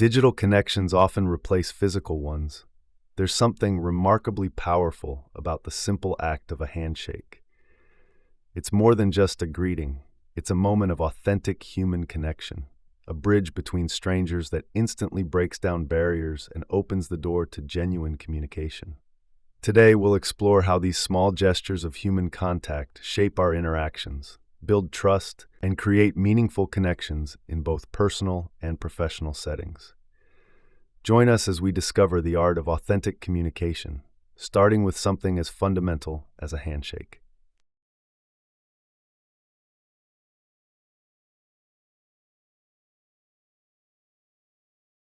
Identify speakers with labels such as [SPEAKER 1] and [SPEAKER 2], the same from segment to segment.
[SPEAKER 1] digital connections often replace physical ones, there's something remarkably powerful about the simple act of a handshake. It's more than just a greeting, it's a moment of authentic human connection, a bridge between strangers that instantly breaks down barriers and opens the door to genuine communication. Today, we'll explore how these small gestures of human contact shape our interactions, build trust, and create meaningful connections in both personal and professional settings. Join us as we discover the art of authentic communication, starting with something as fundamental as a handshake.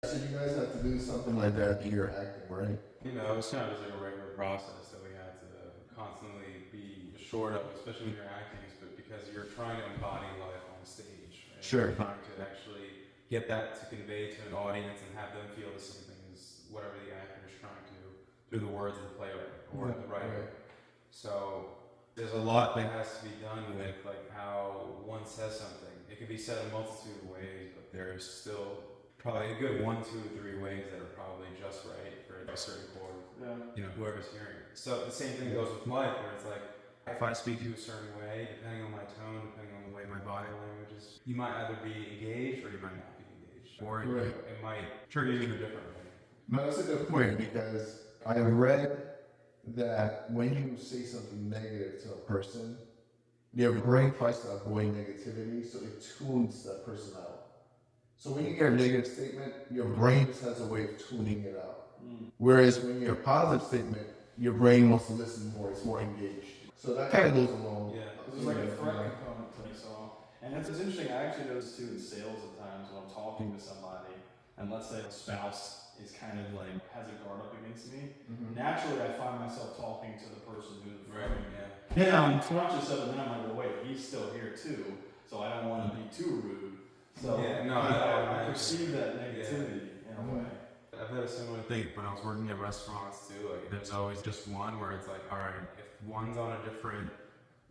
[SPEAKER 2] So you guys have to do something like that in your acting, right?
[SPEAKER 3] It's kind of just like a regular process that we had to constantly be assured of, especially when you're acting, because you're trying to embody life on stage, right?
[SPEAKER 2] Sure.
[SPEAKER 3] You're trying to actually get that to convey to an audience and have them feel the same thing as whatever the actor is trying to through the words of the playwright or the writer. So there's a lot that has to be done with like how one says something. It can be said a multitude of ways, but there's still probably a good 1, 2, 3 ways that are probably just right for a certain chord. Whoever's hearing it. So the same thing goes with life, where it's like if I speak to a certain way, depending on my tone, depending on the way my body language is, you might either be engaged or you might not be engaged, or it might trigger you in a different way.
[SPEAKER 2] No, that's a good point because I read that when you say something negative to a person, their brain tries to avoid negativity, so it tunes that person out. So when you hear a negative statement, your brain just has a way of tuning it out. Whereas when you hear a positive statement, your brain wants to listen more, it's more engaged. So that kind of goes along.
[SPEAKER 4] Yeah, there's like a threat component to it. So, and it's interesting. I actually notice too in sales at times when I'm talking to somebody, and let's say a spouse is kind of like has a guard up against me. Naturally, I find myself talking to the person who's in front of me. Yeah, I'm conscious of it, and then I'm like, well, wait, he's still here too, so I don't want to be too rude. So I perceive that negativity in a way.
[SPEAKER 3] I've had a similar thing when I was working at restaurants too. Like, there's always just one where it's like, all right, if one's on a different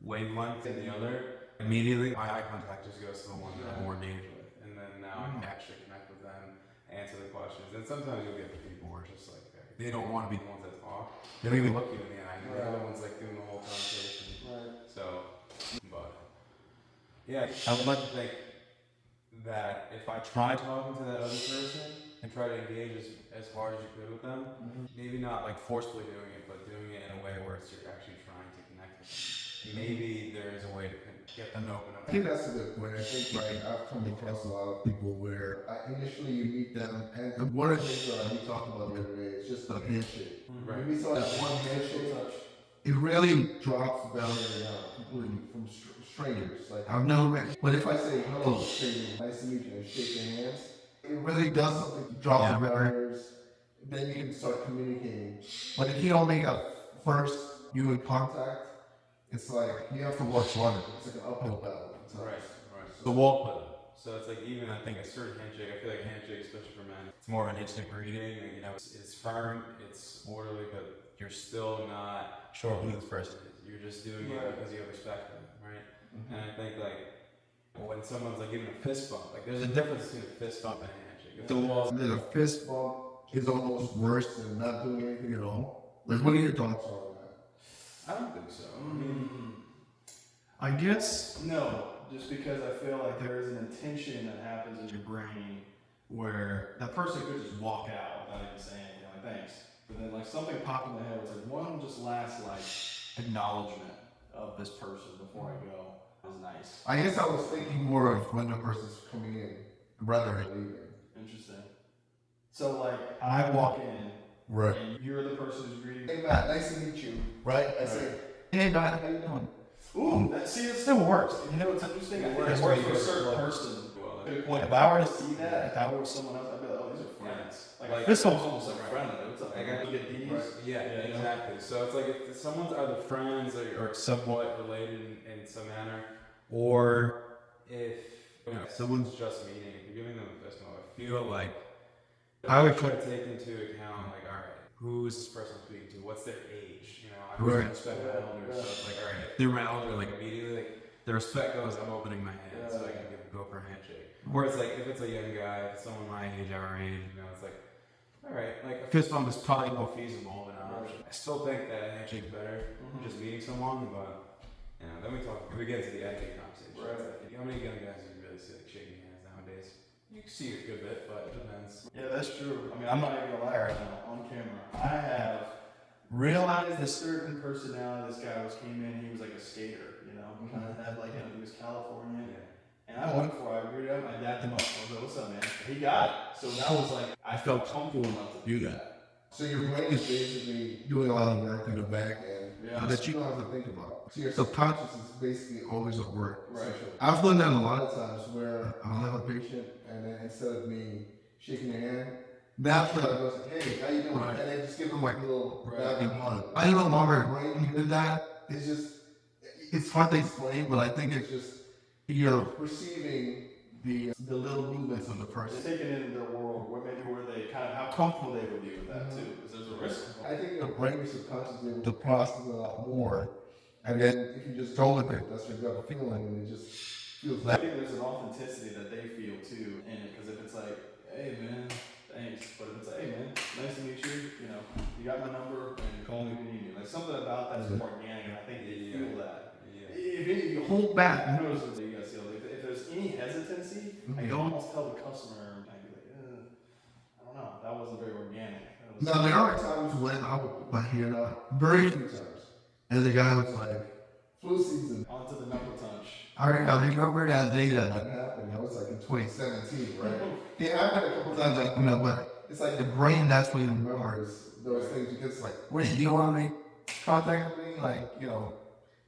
[SPEAKER 3] wavelength than the other, immediately my eye contact just goes to the one that I'm more engaged with, and then now I can actually connect with them, answer the questions. And sometimes you'll get people who are just like they don't want to be the ones that talk. They don't even look you in the eye. The other one's like doing the whole conversation. So, but yeah, I would like to think that if I try talking to that other person and try to engage as hard as you could with them, maybe not like forcefully doing it, but doing it in a way where it's you're actually trying to connect with them. Maybe there is a way to get them to open up.
[SPEAKER 2] I think that's a good point. I think I've come across a lot of people where initially you meet them, and one of the things that we talked about the other day is just a handshake.
[SPEAKER 3] Right.
[SPEAKER 2] When we saw that one handshake, it really drops the boundary down completely from strangers. Like I've never met, but if I say hello, stranger, nice to meet you, and shake your hands, it really does something to drop the barriers. Then you can start communicating. But if you don't make a first human contact, it's like you have to walk harder. It's like an uphill battle.
[SPEAKER 3] Right. The wall put up. So it's like even I think a certain handshake. I feel like a handshake, especially for men, it's more of an instant greeting. It's firm, it's orderly, but you're still not sure who this person is. You're just doing it because you have respect for them, right? And I think like when someone's like giving a fist bump, like there's a difference between a fist bump and a handshake.
[SPEAKER 2] The fist bump is almost worse than not doing anything at all. Like what are your thoughts on that?
[SPEAKER 3] I don't think so.
[SPEAKER 2] I guess
[SPEAKER 4] No, just because I feel like there is an intention that happens in your brain where that person could just walk out without even saying anything, like thanks. But then like something popped in the head, it's like one just last like acknowledgement of this person before I go is nice.
[SPEAKER 2] I guess I was thinking more of when the person's coming in rather than leaving.
[SPEAKER 4] Interesting. So like I walk in,
[SPEAKER 2] Right.
[SPEAKER 4] and you're the person who's greeting.
[SPEAKER 2] Hey Matt, nice to meet you. Right? I say, hey Matt, how you doing?
[SPEAKER 4] Ooh, it still works. You know what's interesting? I think it works for a certain person. Good point. If I were to see that, if I were someone else, I'd be like, oh, these are friends. Like this one's almost like friendly. What's up?
[SPEAKER 3] I got
[SPEAKER 4] get these.
[SPEAKER 3] Yeah, exactly. So it's like if someone's either friends or somewhat related in some manner, or if someone's just meeting, if you're giving them a fist bump, I feel like I would try to take into account like, all right, who is this person speaking to? What's their age? I respect my elders, so it's like, all right, if they're my elder, like immediately, like the respect goes, I'm opening my hand so I can go for a handshake. Where it's like, if it's a young guy, if it's someone my age, our age, you know, it's like, all right, like a fist bump is probably more feasible than an option. I still think that a handshake's better than just meeting someone, but you know, then we get into the etiquette conversation.
[SPEAKER 4] Right.
[SPEAKER 3] Like, how many young guys do you really see like shaking hands nowadays? You can see a good bit, but it depends.
[SPEAKER 4] Yeah, that's true. I mean, I'm not even gonna lie right now on camera. I have realized a certain personality. This guy came in. He was like a skater, you know, kind of had like he was Californian. And I went for it. I greeted him. I dapped him up. I was like, "What's up, man?" He got it. So that was like I felt comfortable enough to do that.
[SPEAKER 2] So your brain is basically doing a lot of work in the back end that you don't have to think about. So your subconscious is basically always at work.
[SPEAKER 4] Right.
[SPEAKER 2] I've done that a lot of times where I'll have a patient and then instead of me shaking their hand, that's when I go, hey, how you doing? Right. And then just give them like a little back hug. I don't know why my brain did that. It's just, it's hard to explain, but I think it's just, you're perceiving the little movements of the person.
[SPEAKER 4] They're taking it in their world, where they kind of how comfortable they would be with that too, because there's a risk.
[SPEAKER 2] I think your brain is subconsciously able to process a lot more, and then if you just go with it, that's your gut feeling, and it just feels
[SPEAKER 4] I
[SPEAKER 2] like.
[SPEAKER 4] think there's an authenticity that they feel too in it, because if it's like, hey man, thanks, but if it's like, hey man, nice to meet you, you know, you got my number, and call me when you need me. Like something about that's organic, and I think they feel that. If you hold back, I notice that you guys feel if there's any hesitancy, I can almost tell the customer, I'd be like, I don't know, that wasn't very organic.
[SPEAKER 2] Now there are times when I hear that very few times, and the guy was like, flu season.
[SPEAKER 4] Onto the knuckle touch.
[SPEAKER 2] All right, now remember that day that happened? That was like in 2017, right? Yeah, I've had a couple times like, you know, but it's like the brain that's when it remembers those things because it's like, wait, you don't want to make contact with me? Like, you know,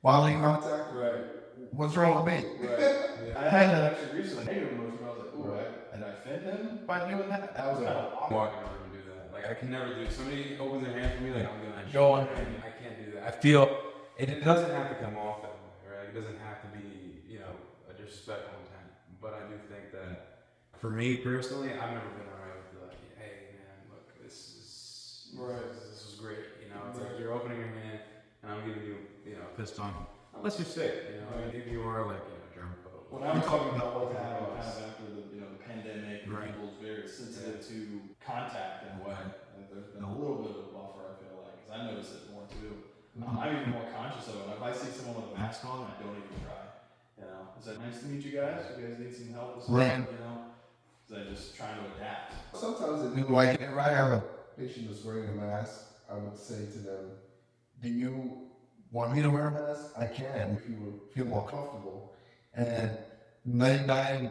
[SPEAKER 2] bodily contact?
[SPEAKER 4] Right.
[SPEAKER 2] What's wrong with me?
[SPEAKER 4] Right. Yeah. I had that actually recently. Negative emotion. I was like, ooh, did I offend him by doing that? That was kind of awkward.
[SPEAKER 3] Well, I can never do that. Like I can never do. Somebody opens their hand for me, like I'm gonna
[SPEAKER 4] go on.
[SPEAKER 3] I can't do that. I feel it doesn't have to come off that way, right? It doesn't have to be, you know, a disrespectful intent. But I do think that for me personally, I've never been alright with like, hey man, look, this is great. You know, it's like you're opening your hand and I'm giving you, you know, a fist bump. Unless you're sick, you know, if you are like, you know, germaphobe.
[SPEAKER 4] When I'm talking about what's happening kind of after the, you know, the pandemic, people's very sensitive to contact in a way. There's been a little bit of a buffer, I feel like, because I notice it more too. I'm even more conscious of it. If I see someone with a mask on, I don't even try. You know, is that nice to meet you guys? You guys need some help with something? You know, because I just trying to adapt.
[SPEAKER 2] Sometimes it do like if I have a patient that's wearing a mask, I would say to them, do you want me to wear a mask? I can if you would feel more comfortable. And 99% of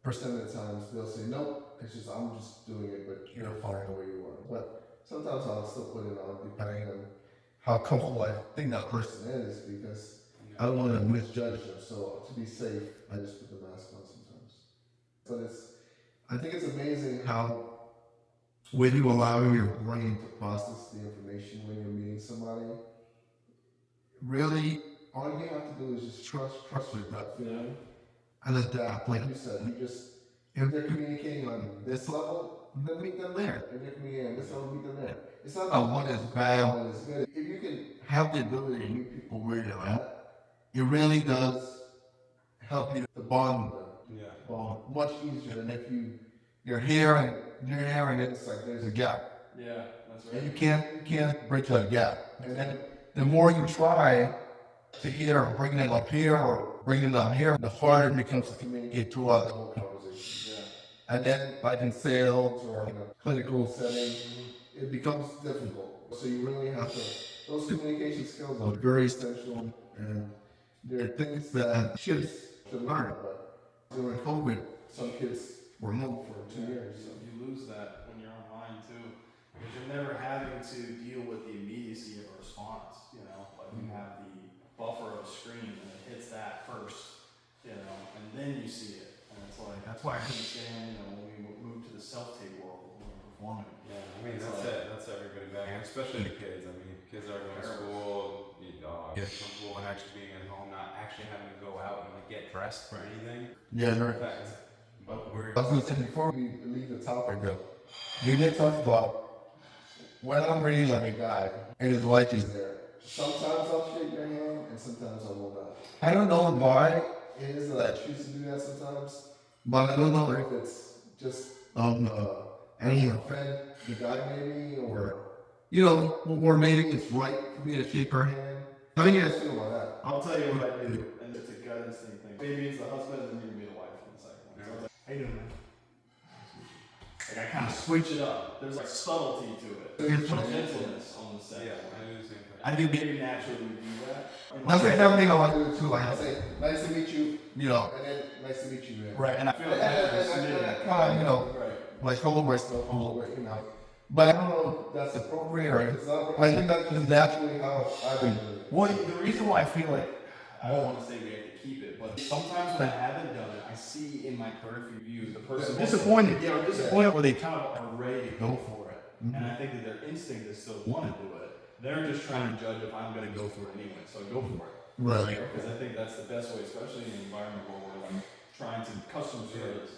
[SPEAKER 2] the times they'll say, nope, it's just I'm just doing it, but you're fine the way you are. But sometimes I'll still put it on depending on how comfortable I think that person is because I don't want to misjudge them. So to be safe, I just put the mask on sometimes. But I think it's amazing how when you allow your brain to process the information when you're meeting somebody, really, all you have to do is just trust your gut feeling and adapt. Like you said, if they're communicating on this level, then meet them there. If they're communicating on this level, meet them there. It's not about one is bad, one is good. If you can have the ability to meet people where they're at, it really does help you to bond with them.
[SPEAKER 3] Yeah.
[SPEAKER 2] Bond much easier than if you're here and it's like there's a gap.
[SPEAKER 4] Yeah, that's right.
[SPEAKER 2] And you can't bridge that gap. And then the more you try to either bring it up here or bring it down here, the harder it becomes to communicate throughout the whole conversation. Yeah. And then like in sales or in a clinical setting, it becomes difficult. So you really have to, those communication skills are very essential and they're things that kids should learn. But during COVID, some kids were remote for 2 years.
[SPEAKER 4] So you lose that when you're online too. Because you're never having to deal with the immediacy of a response, you know, like you have the buffer of a screen and it hits that first, you know, and then you see it. And it's like, that's why I understand, you know, when we moved to the self-tape world, when we're performing.
[SPEAKER 3] Yeah, I mean, that's everybody back, and especially the kids. I mean, kids are going to school, get comfortable and actually being at home, not actually having to go out and like get dressed for anything.
[SPEAKER 2] Yeah, right.
[SPEAKER 3] But we're.
[SPEAKER 2] I was going to say before we leave the topic, you did talk about when I'm reading like a guy and his wife is there. Sometimes I'll shake your hand and sometimes I will not. I don't know why it is that I choose to do that sometimes, but I don't know if it's just any offend the guy maybe, or or maybe it's right for me to shake her hand. How do you guys feel about that?
[SPEAKER 4] I'll tell you what I do, and it's a gut instinct thing. Maybe it's the husband, and then you're gonna be the wife in the second one. So I was like, how you doing, man? Like I kind of switch it up. There's like subtlety to it. There's gentleness on the second.
[SPEAKER 3] Yeah,
[SPEAKER 4] one.
[SPEAKER 3] I do the same thing.
[SPEAKER 4] I think maybe naturally we do that.
[SPEAKER 2] That's like everything I want to do too. Like I say, nice to meet you, and then nice to meet you, man.
[SPEAKER 4] Right, and I feel like
[SPEAKER 2] And kind of, like hold myself a little bit, But I don't know if that's appropriate or it's not. I think that's just naturally how I've been doing it.
[SPEAKER 4] Well, the reason why I feel like I don't want to say we have to keep it, but sometimes when I haven't done it, I see in my peripheral view the person
[SPEAKER 2] Disappointed.
[SPEAKER 4] Yeah, or disappointed, where they kind of are ready to go for it, and I think that their instinct is still want to do it. They're just trying to judge if I'm going to go for it anyway, so I go for it.
[SPEAKER 2] Right.
[SPEAKER 4] Because I think that's the best way, especially in an environment where we're like trying to customer service.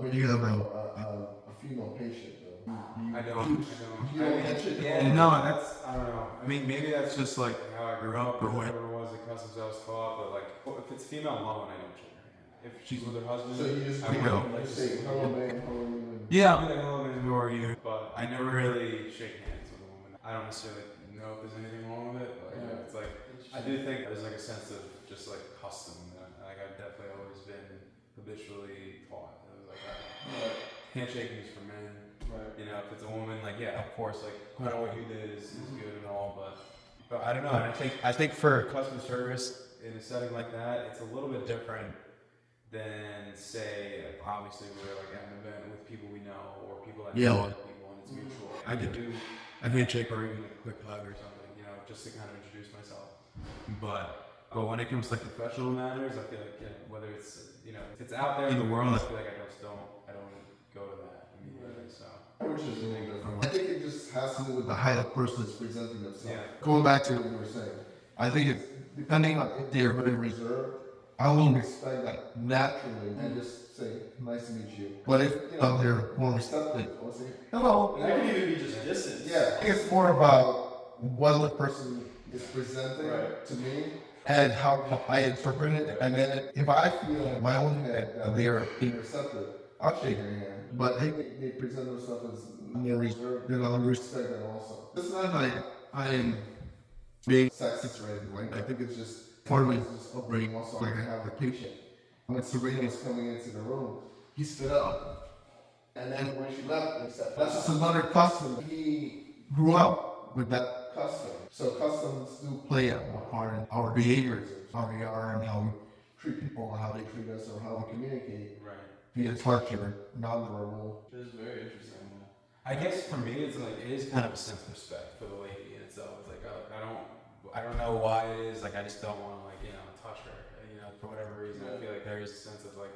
[SPEAKER 2] When you have a female patient, though.
[SPEAKER 3] I don't.
[SPEAKER 2] You don't handshake.
[SPEAKER 3] Yeah, no, that's, I don't know. I mean, maybe that's just like how I grew up or whatever it was, the customs I was taught, but like, if it's female alone, I don't shake her hand. If she's with her husband,
[SPEAKER 2] So you just
[SPEAKER 3] I will.
[SPEAKER 2] like say, hello, man, how are you?
[SPEAKER 3] Yeah, I'm like, hello, man, who are you? But I never really shake hands with a woman. I don't necessarily know if there's anything wrong with it, but it's like, I do think there's like a sense of just like custom that like I've definitely always been habitually taught. It was like, handshaking is for men.
[SPEAKER 4] Right.
[SPEAKER 3] You know, if it's a woman, like, yeah, of course, like, I know what you did is good and all, but I don't know. And I think for customer service in a setting like that, it's a little bit different than, say, like, obviously we're like at an event with people we know or people that know other people and it's mutual. I could do a handshake or even a quick hug or something, you know, just to kind of introduce myself. But when it comes to like professional matters, I feel like whether it's if it's out there in the world, I feel like I don't go to that immediately. So.
[SPEAKER 2] Which is a little different. I think it just has to do with the height of person that's presenting themselves.
[SPEAKER 3] Yeah.
[SPEAKER 2] Going back to what you were saying, I think it's depending on if they're very reserved, I will respect that naturally and just say, nice to meet you. But if they're more receptive, I'll say, hello.
[SPEAKER 4] And that could even be just distance.
[SPEAKER 2] Yeah, I think it's more about what the person is presenting to me and how I interpret it. And then if I feel in my own head that they are being receptive, I'll shake their hand. But if they present themselves as more reserved, then I'll respect that also. It's not like I'm being sexist or anything like that. I think it's just part of my upbringing also. I can have the patient. When Serena was coming into the room, he stood up. And then when she left, he said, that's just another custom. He grew up with that custom. So customs do play a part in our behaviors, how we are and how we treat people, and how they treat us, or how we communicate.
[SPEAKER 3] Right.
[SPEAKER 2] Via culture, nonverbal.
[SPEAKER 4] It is very interesting.
[SPEAKER 3] I guess for me, it's like it is kind of a sense of respect for the lady in itself. It's like I don't know why it is. Like I just don't want to touch her. For whatever reason, I feel like there is a sense of like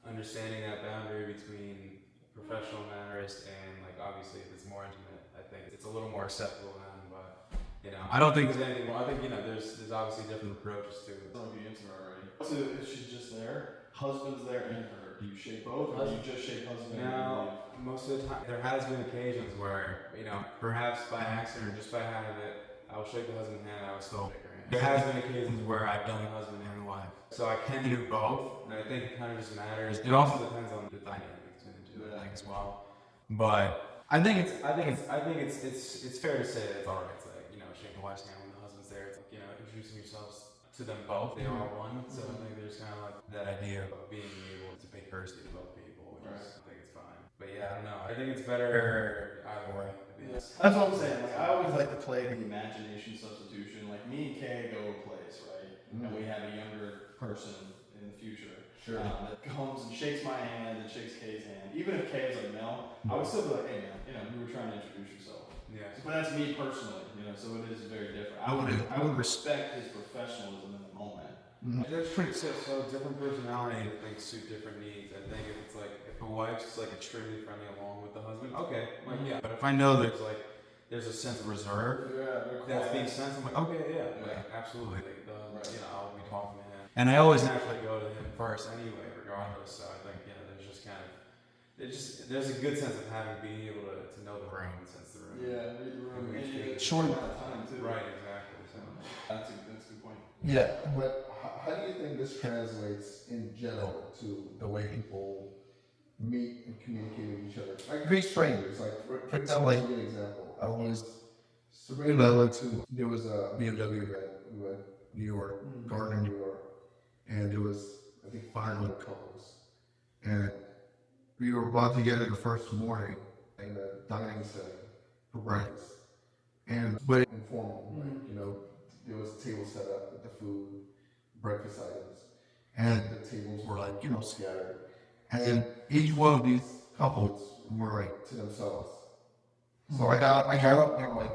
[SPEAKER 3] understanding that boundary between professional matters and like obviously if it's more intimate, I think it's a little more acceptable then. But I don't think there's anything wrong. I think there's obviously different approaches to it.
[SPEAKER 4] Don't be intimate already. So if she's just there, husband's there and her. Do you shake both, or do you just shake husband?
[SPEAKER 3] No, most of the time there has been occasions where perhaps by accident or just by habit, I will shake the husband's hand. I will still shake her hand. There has been occasions where I've done the husband and the wife, so I can do both. And I think it kind of just matters. It also depends on the dynamic between the two, I think, as well. But I think it's fair to say that it's alright to shake the wife's hand when the husband's there. It's like, introducing yourselves to them both. They are one, so I think there's kind of like that idea of being able to pay courtesy to both people, which I think it's fine. But yeah, I don't know. I think it's better either way.
[SPEAKER 4] That's what I'm saying. Like I always like to play the imagination substitution. Like me and Kay go a place, right? And we have a younger person in the future that comes and shakes my hand and shakes Kay's hand. Even if Kay is like no, I would still be like, hey man, you were trying to introduce yourself. Yeah. But that's me personally, so it is very different. I would respect his professionalism in the moment.
[SPEAKER 3] That's pretty so different personality I think suit different needs. I think if it's like if a wife's like extremely friendly along with the husband, okay, like yeah. But if I know there's a sense of reserve that's being sensed, I'm like, okay, like absolutely. Like I'll be talking to him. And I always naturally go to him first anyway, regardless. So I think there's just kind of there's a good sense of being able to know the room and sense the room.
[SPEAKER 4] Yeah, read the room.
[SPEAKER 3] And
[SPEAKER 4] short amount of time too.
[SPEAKER 3] Right, exactly. So.
[SPEAKER 4] That's a good point.
[SPEAKER 2] Yeah, but how do you think this translates in general to the way people meet and communicate with each other? Like big strangers, like for example, like, give an example. I was Sabrina went to, there was a BMW event. We went New York, Gardner, New York, and there was I think 500 couples, and we were brought together the first morning in a dining setting for breakfast, and but informal, like there was a table set up with the food, breakfast items, and the tables were like scattered, and each one of these couples were like to themselves. So I got up and I'm like,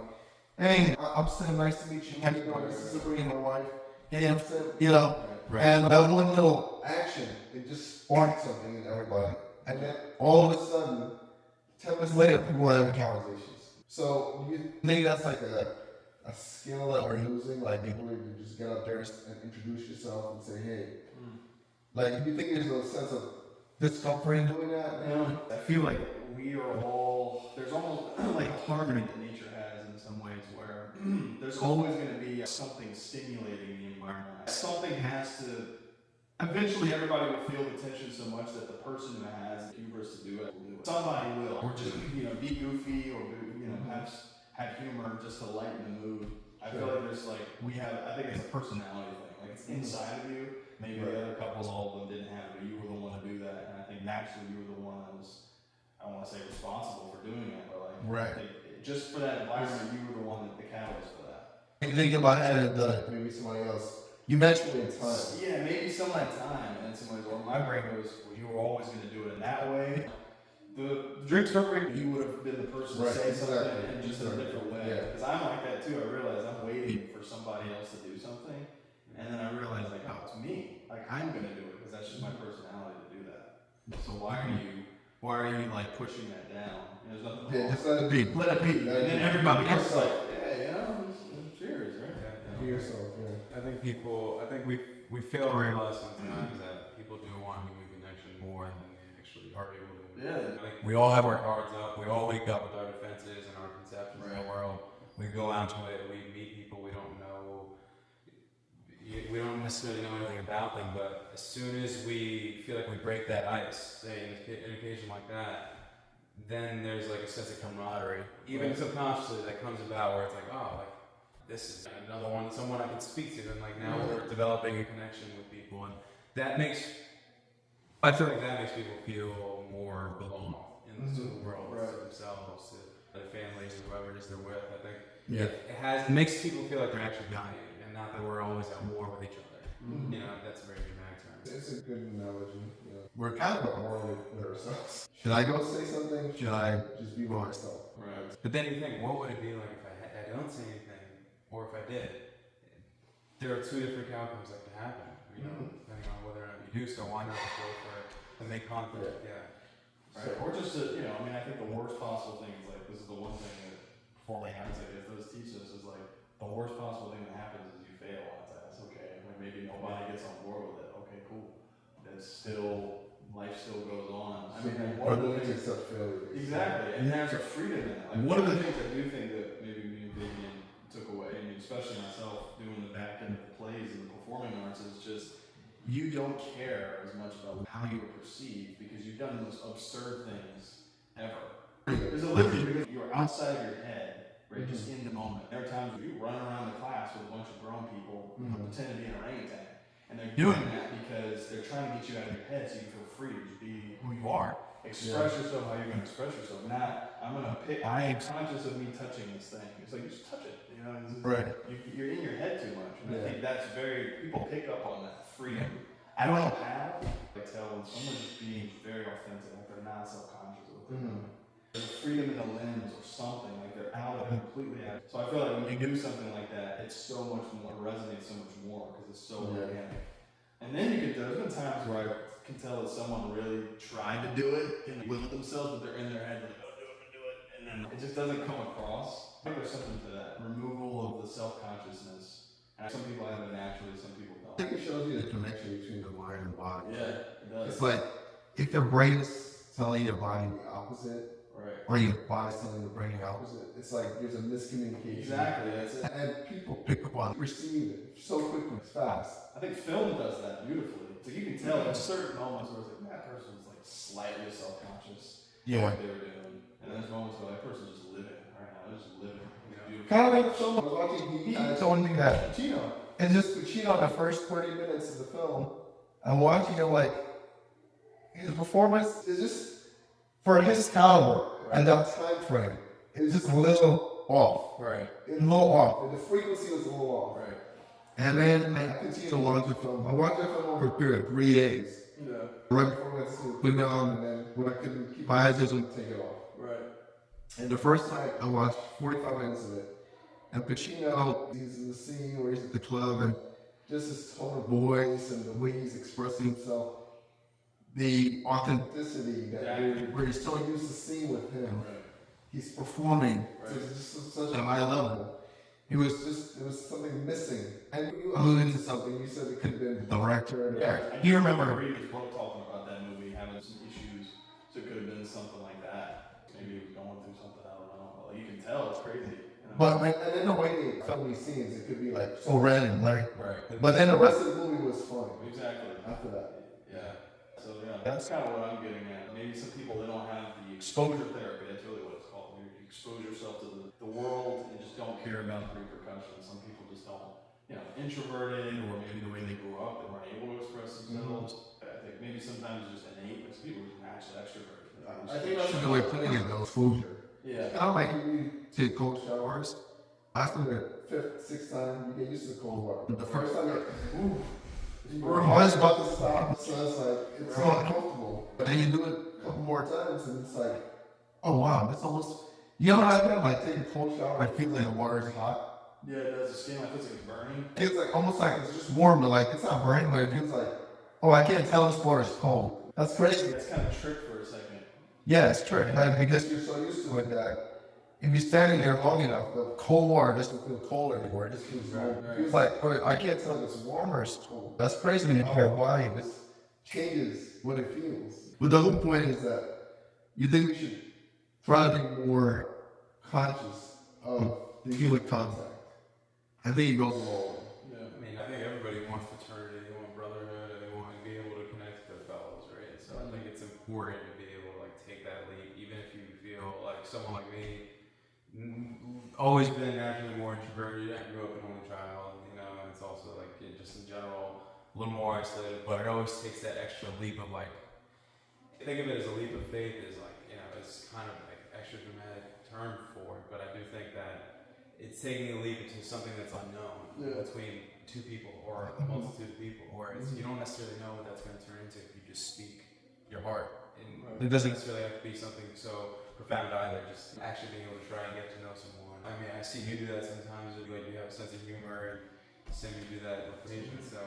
[SPEAKER 2] hey, I'm Sam, nice to meet you. How you doing? This is Sabrina, my wife. Hey, I'm Sam, Right. And that one little action, it just sparked something in everybody. And then all of a sudden, 10 minutes later, people are having conversations. So you think that's like a skill that we're losing? Like, the ability to just get out there and introduce yourself and say, hey. Like, do you think there's a sense of discomfort in doing that?
[SPEAKER 4] I feel like we are all, there's almost like a harmony that nature has in some ways where there's always going to be something stimulating the environment. Something has to, eventually everybody will feel the tension so much that the person who has the hubris to do it will do it. Somebody will. Or just, be goofy or, have humor just to lighten the mood. I feel like there's like, I think it's a personality thing. Like it's inside of you. Maybe the other couples, all of them didn't have it, but you were the one to do that. And I think naturally you were the one that was, I don't want to say responsible for doing it, but like, I think just for that environment, you were the one that the catalyst for that.
[SPEAKER 2] You think about having done it, maybe somebody else. You mentioned it in time.
[SPEAKER 4] Yeah, maybe some of that time, and somebody's, or my brain goes, well, you were always going to do it in that way. The drinks program, you would have been the person to say something in just a different way. Because I'm like that too. I realize I'm waiting for somebody else to do something. And then I realized, like, oh, it's me. Like, I'm going to do it because that's just my personality to do that. So why are you like pushing that down? There's nothing wrong.
[SPEAKER 2] Just let it be.
[SPEAKER 4] Let it be. And then everybody else is like, cheers, right?
[SPEAKER 2] Be yourself,
[SPEAKER 3] I think we fail to realize sometimes that people do want human connection more than they actually are able to.
[SPEAKER 4] Yeah.
[SPEAKER 3] Like, we all have our guards up. We all wake up with our defenses and our conceptions of the world. We go out to it. We meet people we don't know. We don't necessarily know anything about them, but as soon as we feel like we break that ice, say in an occasion like that, then there's like a sense of camaraderie, even subconsciously, that comes about where it's like, oh, like this is another one, someone I can speak to, and like now we're developing a connection with people, and I feel like that makes people feel more belong in the world, to themselves, to their families, or whoever it is they're with. I think it makes people feel like they're actually valued. Not that we're always at war with each other. That's a very dramatic term.
[SPEAKER 2] It's a good analogy. We're kind of at war with ourselves. Should I go say something? Should I just be myself?
[SPEAKER 3] Right. But then you think, what would it be like if I don't say anything, or if I did? There are two different outcomes that can happen. Depending on whether or not you do so. Why not just go for it and make conflict?
[SPEAKER 4] Right. Or just I think the worst possible thing is like, this is the one thing that performing hindsight does teach us is like, the worst possible thing that happens is you fail. That's okay. Like maybe nobody gets on board with it. Okay, cool. Life still goes on. I mean, like, one of the things
[SPEAKER 2] accept failure.
[SPEAKER 4] Exactly, and there's a freedom in it. Like, one of the things I do think that maybe me and Vivian took away, I mean, especially myself doing the back end of the plays and the performing arts, is just you don't care as much about how you are perceived because you've done the most absurd things ever. There's a liberty because you're outside of your head, right? Just in the moment. There are times where you run around the class with a bunch of grown people pretend to be an orangutan. And they're doing that because they're trying to get you out of your head so you feel free to be who you are. Express yourself how you're going to express yourself. Not, I am conscious of me touching this thing. It's like, just touch it. You're in your head too much. And I think that's people pick up on that freedom. I don't know how. I tell when someone's just being very authentic, like they're not self-conscious of what they're doing. There's freedom in the lens or something, like they're completely out. So I feel like when you do something like that, it's so much more, it resonates so much more because it's so organic. And then there's been times where I can tell that someone really tried to do it and with themselves, but they're in their head like, oh, do it, and then it just doesn't come across. I think there's something to that. Removal of the self-consciousness. And some people have it naturally, some people don't.
[SPEAKER 2] I think it shows you the connection between the mind and body.
[SPEAKER 4] Yeah, it does.
[SPEAKER 2] It's like, if the brain is telling your body the opposite,
[SPEAKER 4] Right.
[SPEAKER 2] or you buy something to bring it out. It's like there's a miscommunication.
[SPEAKER 4] Exactly. That's it.
[SPEAKER 2] And people pick up on, receive it so quickly, fast.
[SPEAKER 4] I think film does that beautifully. So you can tell in certain moments where it's like that person's like slightly self-conscious of what they were doing, and then there's moments where that person's just living right now. They're just living. It's beautiful.
[SPEAKER 2] Kind of like the film I was watching. He told me that Pacino, and just Pacino, the first 30 minutes of the film, I'm watching it like his performance is just for his caliber and that time frame. It's just a little off.
[SPEAKER 4] Right.
[SPEAKER 2] It's a little off. And the frequency was a little off.
[SPEAKER 4] Right.
[SPEAKER 2] And then I continued to watch the film. I watched the film over a period of 3 days.
[SPEAKER 4] Yeah.
[SPEAKER 2] Right before I went to sleep. And then when I couldn't keep my eyes, just wouldn't take it off.
[SPEAKER 4] Right.
[SPEAKER 2] And the first time I watched 45 minutes of it, and Pacino, he's in the scene where he's at the club, and just his tone of voice and the way he's expressing himself, the authenticity that we're so used to seeing with him.
[SPEAKER 4] Right.
[SPEAKER 2] He's performing
[SPEAKER 4] Right.
[SPEAKER 2] to just such a high level. There was something missing. And you alluded to something, you said it could have been the director.
[SPEAKER 4] Yeah.
[SPEAKER 2] You remember.
[SPEAKER 4] We were both talking about that movie having some issues, so it could have been something like that. Maybe he was going through something, I don't know. Well, you can tell it's crazy. You know?
[SPEAKER 2] But and in the way they film these scenes, it could be like so random, right?
[SPEAKER 4] Right.
[SPEAKER 2] But then the rest of the movie was funny.
[SPEAKER 4] Exactly.
[SPEAKER 2] After that.
[SPEAKER 4] Yeah. So yeah, that's kind of what I'm getting at. Maybe some people, they don't have the exposure therapy. That's really what it's called. You expose yourself to the world and just don't care about the repercussions. Some people just don't, introverted, or maybe the way they grew up, they weren't able to express themselves. I think maybe sometimes it's just innate. Like some people are naturally extroverted.
[SPEAKER 2] I think that's the way of putting it, though, exposure.
[SPEAKER 4] Yeah.
[SPEAKER 2] I don't like you take cold showers. After the fifth, sixth time, you get used to the cold water. The first time, you're like, ooh. You're always about to stop, so it's like, it's so uncomfortable. But then you do it a couple more times, and it's like, oh wow, it's almost, you know how I feel? Like taking a cold shower, I feel like the water is hot.
[SPEAKER 4] Yeah, it does. The skin, like, feels like it's burning.
[SPEAKER 2] It feels like, almost like it's just warm, but like, it's not burning, but it feels like, oh, I can't tell this water is cold. That's crazy.
[SPEAKER 4] It's kind of trick for a second.
[SPEAKER 2] Yeah, it's true. Like, because you're so used to it that if you're standing there long enough, the cold water doesn't feel cold anymore. It just feels warm. It feels like, oh, I can't tell if it's warm or it's cold. That's crazy when you hear why. This changes what it feels. But the whole point is that you think we should try to be more conscious of the human contact. I think it goes a long way.
[SPEAKER 3] Yeah, I mean, I think everybody wants fraternity, they want brotherhood, and they want to be able to connect with their fellows, right? So I think it's important to be able to take that leap, even if you feel like someone like me, always been naturally more introverted. I grew up an only child, and it's also like just in general a little more isolated. But it always takes that extra leap of like, think of it as a leap of faith. Is like it's kind of like extra dramatic term for it. But I do think that it's taking a leap into something that's unknown between two people or a multitude of people, or you don't necessarily know what that's going to turn into if you just speak your heart. And it doesn't necessarily have to be something so profound either, just actually being able to try and get to know someone. I mean, I see you do that sometimes, like you have a sense of humor, and Sim, you do that with patience, so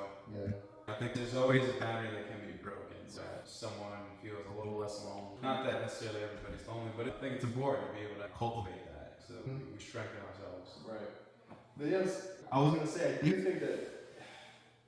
[SPEAKER 3] I think there's always a boundary that can be broken, so someone feels a little less alone. Not that necessarily everybody's lonely, but I think it's important to be able to cultivate that, so we strengthen ourselves.
[SPEAKER 4] Right. But yes, I was going to say, I do think that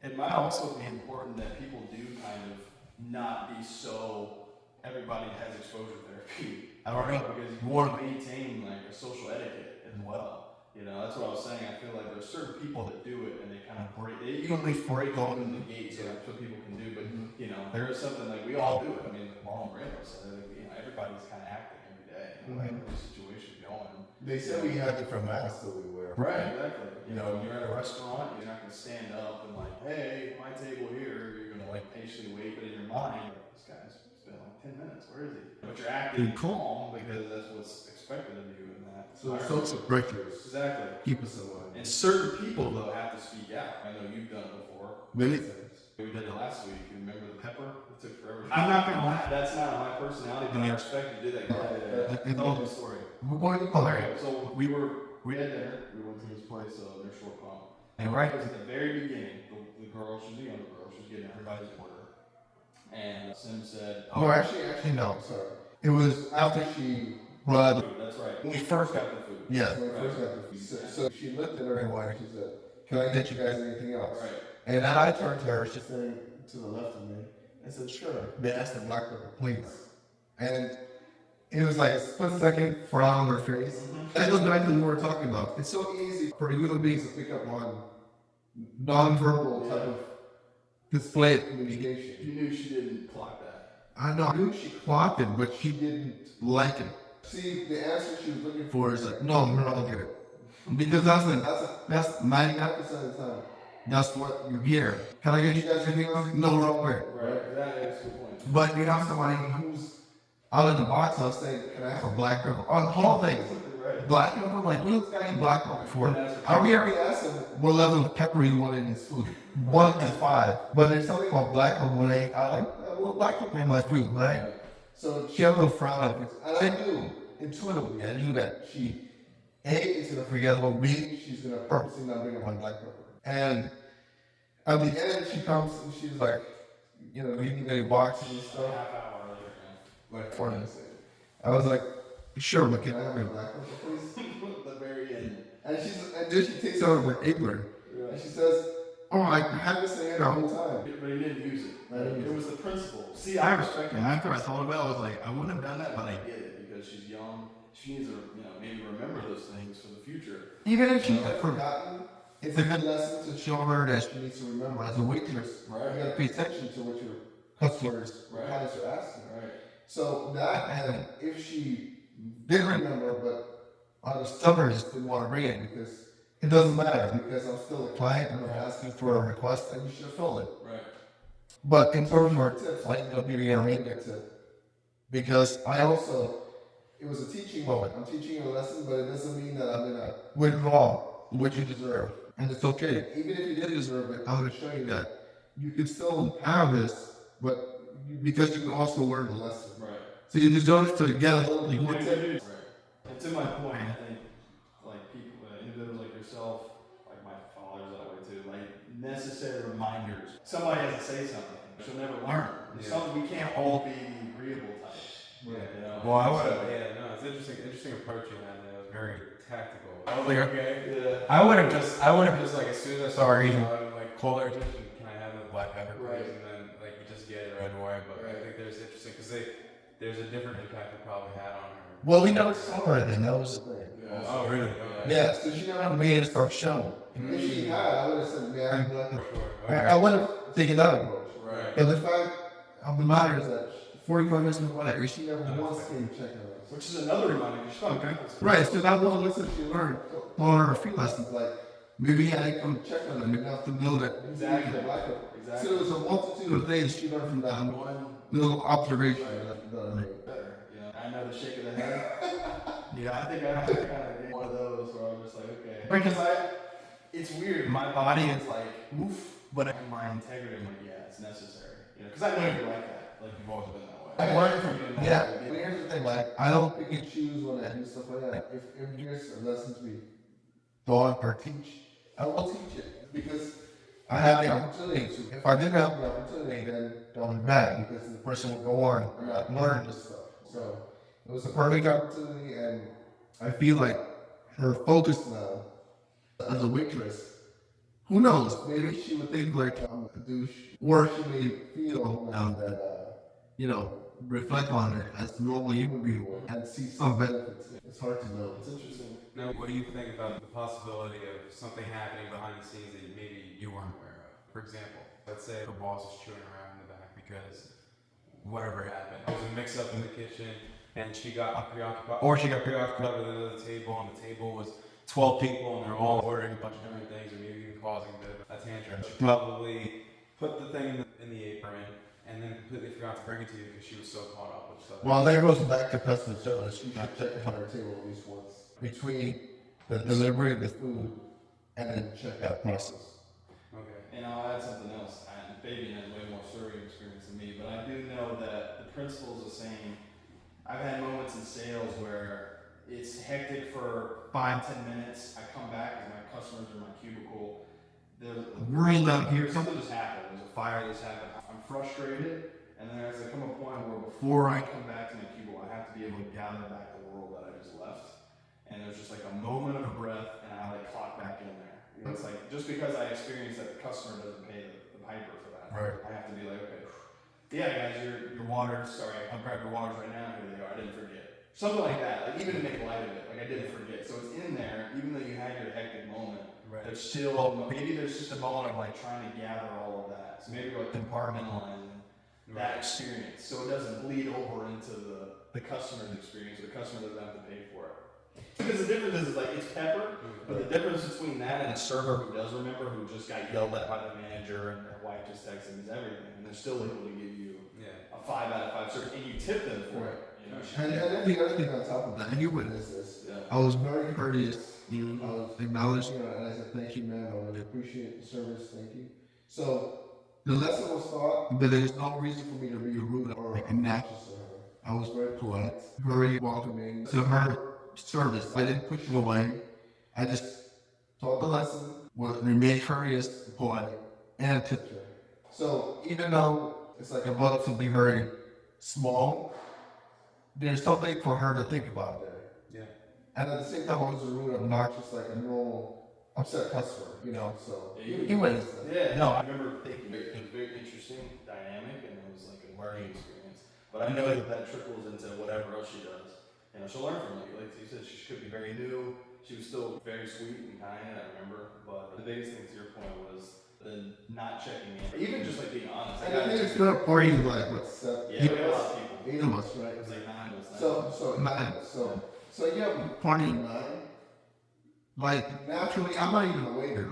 [SPEAKER 4] it might also be important that people do kind of not be so everybody has exposure therapy.
[SPEAKER 2] I don't know.
[SPEAKER 4] Because you want to maintain like a social etiquette as well. That's what I was saying. I feel like there's certain people that do it and they kind of break. They break open the gates. So that's what people can do. But there is something like we all do it. I mean, Marlon Brando said, everybody's kind of acting every day. Every situation going.
[SPEAKER 2] They said we have different masks that we wear.
[SPEAKER 4] Right, exactly. You're at a restaurant, you're not going to stand up and like, hey, my table here. You're going to like patiently wait, but in your mind, this guy's been like 10 minutes. Where is he? But you're acting calm because that's what's expected of you in that.
[SPEAKER 2] So social breakers.
[SPEAKER 4] Exactly.
[SPEAKER 2] Keep us alive.
[SPEAKER 4] And certain people though have to speak out. I know you've done it before.
[SPEAKER 2] Many
[SPEAKER 4] things. We did it last week. You remember the pepper? It took forever.
[SPEAKER 2] I'm not gonna lie.
[SPEAKER 4] That's not my personality, but I respect you did that. Tell me the story.
[SPEAKER 2] We're going to color it.
[SPEAKER 4] So we had dinner. We went to this place, near Short Pump.
[SPEAKER 2] And
[SPEAKER 4] It was at the very beginning. The girl, she's a younger girl. She's getting everybody's order. And Sim said,
[SPEAKER 2] Oh, actually, no. Sorry. It was after she brought.
[SPEAKER 4] That's right.
[SPEAKER 2] When we first
[SPEAKER 4] got the food.
[SPEAKER 2] Yeah. When we first got the food. So she looked at everyone and she said, "Can I get you guys anything else?"
[SPEAKER 4] Right.
[SPEAKER 2] And then I turned to her. She's sitting to the left of me. I said, "Sure." They asked the black girl, "Please." And It was like a split second frown on her face. That goes back to what we were talking about. It's so easy for human beings to pick up on nonverbal type of display of communication.
[SPEAKER 4] You knew she didn't clock that.
[SPEAKER 2] I know, I knew she clocked it, but she didn't like it. See, the answer she was looking for is like, no, we're not gonna get it. Because that's 99% of the time. That's what you hear. Can I get you guys anything else? No, wrong way.
[SPEAKER 4] Right, that is the point.
[SPEAKER 2] But you have somebody who's out of the box, I'll say, can I have a black girl? On whole things.
[SPEAKER 4] Right.
[SPEAKER 2] Black girl, like, who's got any black girl before? Are we ever asked him what level of pepper you want in his food? 1 to 5. But there's something called black girl when I like, well, black girl in my food, right? So she had a little frown. And I knew, intuitively, I knew that she, A, is gonna forget about B, she's gonna purposely not bring up my black pepper. And at the end, she comes and she's like, you know, you need any boxes and stuff.
[SPEAKER 4] Half hour later,
[SPEAKER 2] Like 4 minutes. I was like, sure, but can I have my black pepper, please?
[SPEAKER 4] at the very end.
[SPEAKER 2] And then she takes out her apron. And she says, oh, I had this in the whole time.
[SPEAKER 4] But he didn't use it. It was the principle. See,
[SPEAKER 2] I
[SPEAKER 4] I
[SPEAKER 2] respect
[SPEAKER 4] respect
[SPEAKER 2] it. After I thought about it, I was like, I wouldn't have done that, but
[SPEAKER 4] I
[SPEAKER 2] I
[SPEAKER 4] get it because she's young. She needs to, maybe remember those things for the future.
[SPEAKER 2] even if she had forgotten, it's a good lesson to show her that she needs to remember. As a waitress,
[SPEAKER 4] Right.
[SPEAKER 2] you gotta pay attention to what your customers,
[SPEAKER 4] Right.
[SPEAKER 2] clients are asking.
[SPEAKER 4] Right.
[SPEAKER 2] So that, and if she did remember, but out of stubbornness didn't want to bring it because it doesn't matter because I'm still a client and I'm asking for a request and you should fill it.
[SPEAKER 4] Right.
[SPEAKER 2] But in terms of our tips, I ended up giving a rainbow tip because I also, it was a teaching moment. I'm teaching you a lesson, but it doesn't mean that I'm gonna withdraw what you deserve. And it's okay. Even if you did deserve it, I'm gonna show you that you can still have this, but because you can also learn the lesson.
[SPEAKER 4] Right.
[SPEAKER 2] So you deserve to get a little more
[SPEAKER 4] Right.
[SPEAKER 2] tip.
[SPEAKER 4] And to my point, I think like people, individuals like yourself, like my father's that way too, like necessary reminders. Somebody has to say something. She'll never learn. We can't all be the agreeable types.
[SPEAKER 2] Right.
[SPEAKER 3] Well, I would. Yeah, no, it's interesting approach you had. It was very tactical. I was like, okay.
[SPEAKER 4] Yeah.
[SPEAKER 3] I would have just like as soon as I saw her eating, I would like call her attention. Can I have the black pepper, please?
[SPEAKER 4] Right.
[SPEAKER 3] And then like you just get it right away. But I think there's interesting because there's a different impact it probably had on her.
[SPEAKER 2] Well, we never saw her then. That was the thing.
[SPEAKER 4] Yeah.
[SPEAKER 3] Oh, really?
[SPEAKER 2] Yeah, so she never made it start showing. If she had, I would have said, man, I would have taken that approach.
[SPEAKER 3] Right.
[SPEAKER 2] And the fact of the matter is that 45 minutes of whatever, she never once came checking on us.
[SPEAKER 4] Which is another reminder. Because she's
[SPEAKER 2] Okay. Right, so that one lesson she learned, one of her few lessons, like maybe I had to come check on them enough to know that
[SPEAKER 4] Exactly.
[SPEAKER 2] So there was a multitude of things she learned from that one little observation that I made.
[SPEAKER 4] Better. I know the shake of the head. I think I kind of get one of those where I'm just like, okay. Because it's weird. My body is like, oof, but my integrity, I'm like, yeah, it's necessary. Because I know you're like that. Like you've always been that way.
[SPEAKER 2] I learned from you. Yeah, but here's the thing, like, I don't pick and choose when I do stuff like that. If here's a lesson to be taught or teach, I will teach it because I have the opportunity to. If I didn't have the opportunity, then don't be mad because the person will go on and not learn this stuff. So it was a perfect opportunity, and I feel like her focus now as a waitress. Who knows? Maybe she would think like I'm a douche, or she may feel now that reflect on it as normal human being would and see some benefits. It's hard to know.
[SPEAKER 4] It's interesting.
[SPEAKER 3] Now, what do you think about the possibility of something happening behind the scenes that maybe you weren't aware of? For example, let's say her boss is chewing around in the back because whatever happened. There was a mix-up in the kitchen, and she got preoccupied, or she got preoccupied with another table, and the table was 12 people, and they're all ordering a bunch of different things, or maybe even causing a bit of a tantrum. She probably put the thing in the apron, and then completely forgot to bring it to you because she was so caught up with stuff.
[SPEAKER 2] Well, there goes back to customer service. She should check on her table at least once between the delivery of the food and the checkout process.
[SPEAKER 3] Okay.
[SPEAKER 4] And I'll add something else. Fabian has way more serving experience than me, but I do know that the principle is the same. I've had moments in sales where it's hectic for 5-10 minutes. I come back and my customers are in my cubicle.
[SPEAKER 2] We're not here.
[SPEAKER 4] Something just happened. There's a fire that's happened. I'm frustrated, and then there's come a point where before I come back to my cubicle, I have to be able to gather back the world that I just left. And there's just like a moment of breath, and I like clock back in there. It's like just because I experienced that the customer doesn't pay the piper for that,
[SPEAKER 2] Right.
[SPEAKER 4] I have to be like, okay, yeah, guys, your waters. Sorry, I'll grab your waters right now. Here they are. I didn't forget. something like that. Like even to make light of it, like I didn't forget. So it's in there, even though you had your hectic moment.
[SPEAKER 3] Right.
[SPEAKER 4] There's still maybe there's just a moment of like trying to gather all of that. So maybe like compartmentalizing that experience, so it doesn't bleed over into the customer's experience. Or the customer doesn't have to pay for it. Because the difference is like it's pepper, but the difference between that and a server who does remember, who just got yelled at by the manager and their wife just texted is everything, and they're still able to give you a 5 out of 5 service, and you tip them for it. You know?
[SPEAKER 2] And then the other thing on top of that, and you witnessed this, I was very courteous. I was acknowledged, and I said, thank you, man. I really appreciate the service. Thank you. So the lesson was taught that there's no reason for me to be rude or obnoxious to her. I was very polite, very welcoming to her service. I didn't push her away. I just taught the lesson, remained courteous, polite, and tipped her. So even though it's like a relatively very small, there's something for her to think about there.
[SPEAKER 3] Yeah.
[SPEAKER 2] And at the same time, I was rude, obnoxious, like a normal upset customer, you know. So
[SPEAKER 4] he
[SPEAKER 2] went.
[SPEAKER 4] Yeah. No, I remember thinking it was a very interesting dynamic, and it was like a learning experience. But I know that trickles into whatever else she does. You know, she'll learn from it. Like you said, she could be very new. She was still very sweet and kind, I remember. But the biggest thing, to your point, was the not checking in. Even just like being honest.
[SPEAKER 2] And I think it's good for you, like, what's
[SPEAKER 4] yeah, we had a lot of people.
[SPEAKER 2] 8 of us, right?
[SPEAKER 4] It was like 9 of us.
[SPEAKER 2] So you have 29. Like, naturally, I'm not even a waiter,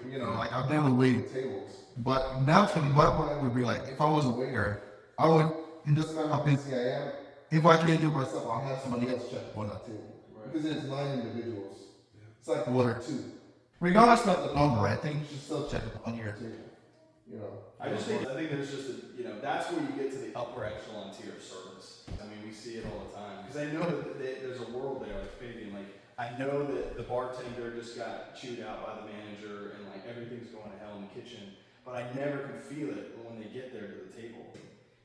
[SPEAKER 2] you know, like, I've never waited tables. But naturally, what I would be like, if I was a waiter, I would, it doesn't matter how busy I am, if I can't do it myself, I'll have somebody else check on that table. Right. Because there's 9 individuals. It's like 1 or 2. Regardless of the number, I think you should still check on your table. You know,
[SPEAKER 4] I think there's just you know, that's where you get to the upper echelon tier of service. I mean, we see it all the time. Because I know that there's a world there, like Fabian, like, I know that the bartender just got chewed out by the manager and like everything's going to hell in the kitchen, but I never can feel it when they get there to the table.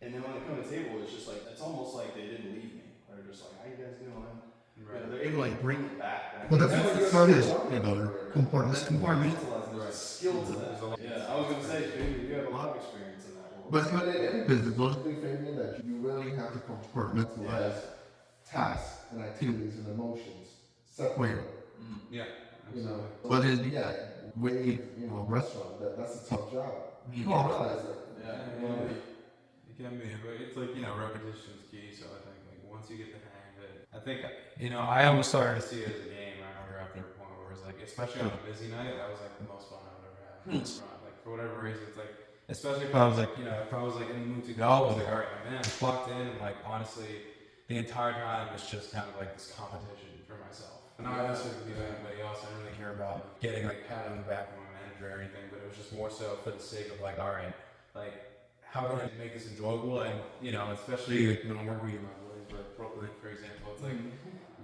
[SPEAKER 4] And then when they come to the table, it's just like, it's almost like they didn't leave me. They're just like, how you guys doing? Right. You know, they're able to like bring it back.
[SPEAKER 2] Well, that's what you're talking about.
[SPEAKER 4] Compartmentalizing. There's a skill to that. Yeah, I was going to say, Fabian, you have a lot of experience in that world.
[SPEAKER 2] But in any business, those things, Fabian, that you really have to compartmentalize tasks and activities and emotions. Separate.
[SPEAKER 3] Yeah.
[SPEAKER 2] You know, but in way, you know, restaurant, that's a tough job. You don't realize that.
[SPEAKER 3] Yeah. It can be, but it's like, you know, repetition is key. So I think like once you get the hang of it, I think, you know, I almost started to see it as a game. I remember after a point where it was like, especially on a busy night, that was like the most fun I would ever have in a restaurant. Like for whatever reason, it's like, especially if I was like, you know, if I was like in the mood to go, I was like, all right, man, I'm clocked in, and like honestly, the entire time it's just kind of like this competition for myself. And I don't necessarily believe anybody else. I didn't really care about getting like pat on the back from my manager or anything, but it was just more so for the sake of like, all right, like how can I make this enjoyable? And you know, especially like, when I'm working with my boys, like Brooklyn, for example, it's like you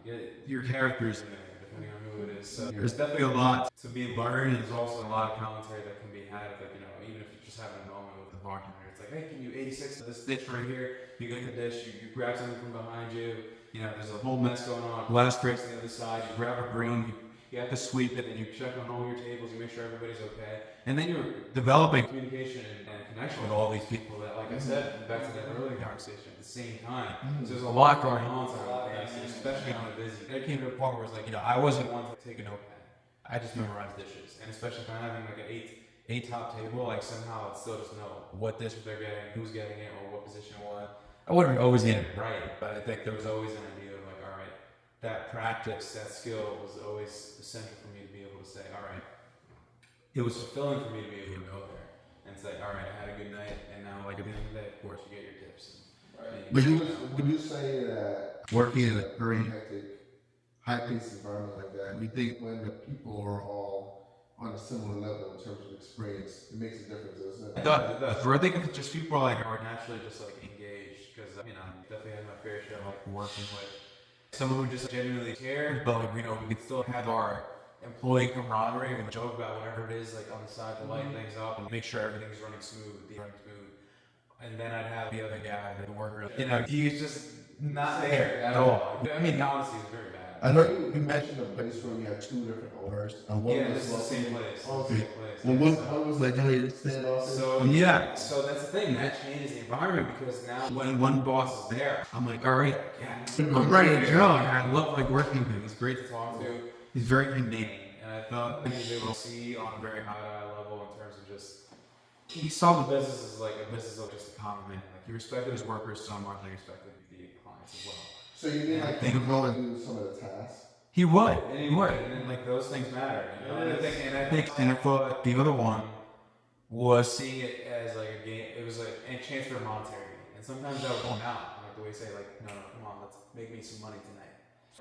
[SPEAKER 3] get your characters in there, depending on who it is. So there's definitely a lot to be learned, and there's also a lot of commentary that can be had. Like, you know, even if you're just having a moment with the bartender, it's like, hey, can you 86 this dish right here? You get the dish, you grab something from behind you. You know, there's a whole mess going on. Glass breaks on the other side. You grab a broom. You have to sweep it, and you check on all your tables. You make sure everybody's okay. And then you're developing communication and connection with all these people that, like I said, back to that earlier conversation, at the same time. So there's a lot going on simultaneously, especially on a busy. It came to a point where it's like, you know, I wasn't one to take a notepad. I just memorized dishes. And especially if I'm having like an eight top table, like somehow I'd still just know what dish they're getting, who's getting it, or what position what. I wouldn't always get it right, but I think there was always an idea of like, all right, that practice, that skill was always essential for me to be able to say, all right, it was fulfilling for me to be able to go there and say, all right, I had a good night, and now like at the end of the day, of course, you get your tips. And,
[SPEAKER 2] Would you say that working in a very hectic, high-paced environment like that, we think when the people are all on a similar level in terms of experience, it makes a difference, doesn't it?
[SPEAKER 3] It does. I think it's just people like are naturally just like engaged, because you know, definitely had my fair share of like working with someone who just genuinely cared, but like, you know, we could still have our employee camaraderie and joke about whatever it is like on the side to lighten things up and make sure everything's running smooth. And then I'd have the other guy, the worker. You know, he's just not there at all. I mean, honestly, he was very bad.
[SPEAKER 2] I know you mentioned a place where you had two different owners. And one
[SPEAKER 3] Yeah,
[SPEAKER 2] was
[SPEAKER 3] this is the same
[SPEAKER 2] located-
[SPEAKER 3] place.
[SPEAKER 2] Oh,
[SPEAKER 3] It's the
[SPEAKER 2] okay.
[SPEAKER 3] same place.
[SPEAKER 2] And
[SPEAKER 3] Yeah,
[SPEAKER 2] one,
[SPEAKER 3] so-
[SPEAKER 2] one was like, hey, standoffish.
[SPEAKER 3] So yeah, so that's the thing. That changes the environment because now when one boss is there, I'm like, all right, yeah, I'm ready to go. I love like working with him. He's great to talk to. He's very humane, and I thought he was able to see on a very high level in terms of just. He saw the business as like a business of just a common man. Like he respected his workers so much, he respected the clients as well.
[SPEAKER 2] So you mean like he would go and do some of the tasks?
[SPEAKER 3] He would, and then like those things matter. You know? And I thought the other one was seeing it as like a game. It was like a chance for a monetary gain, and sometimes that would come out, like the way you say, like, no, come on, let's make me some money tonight.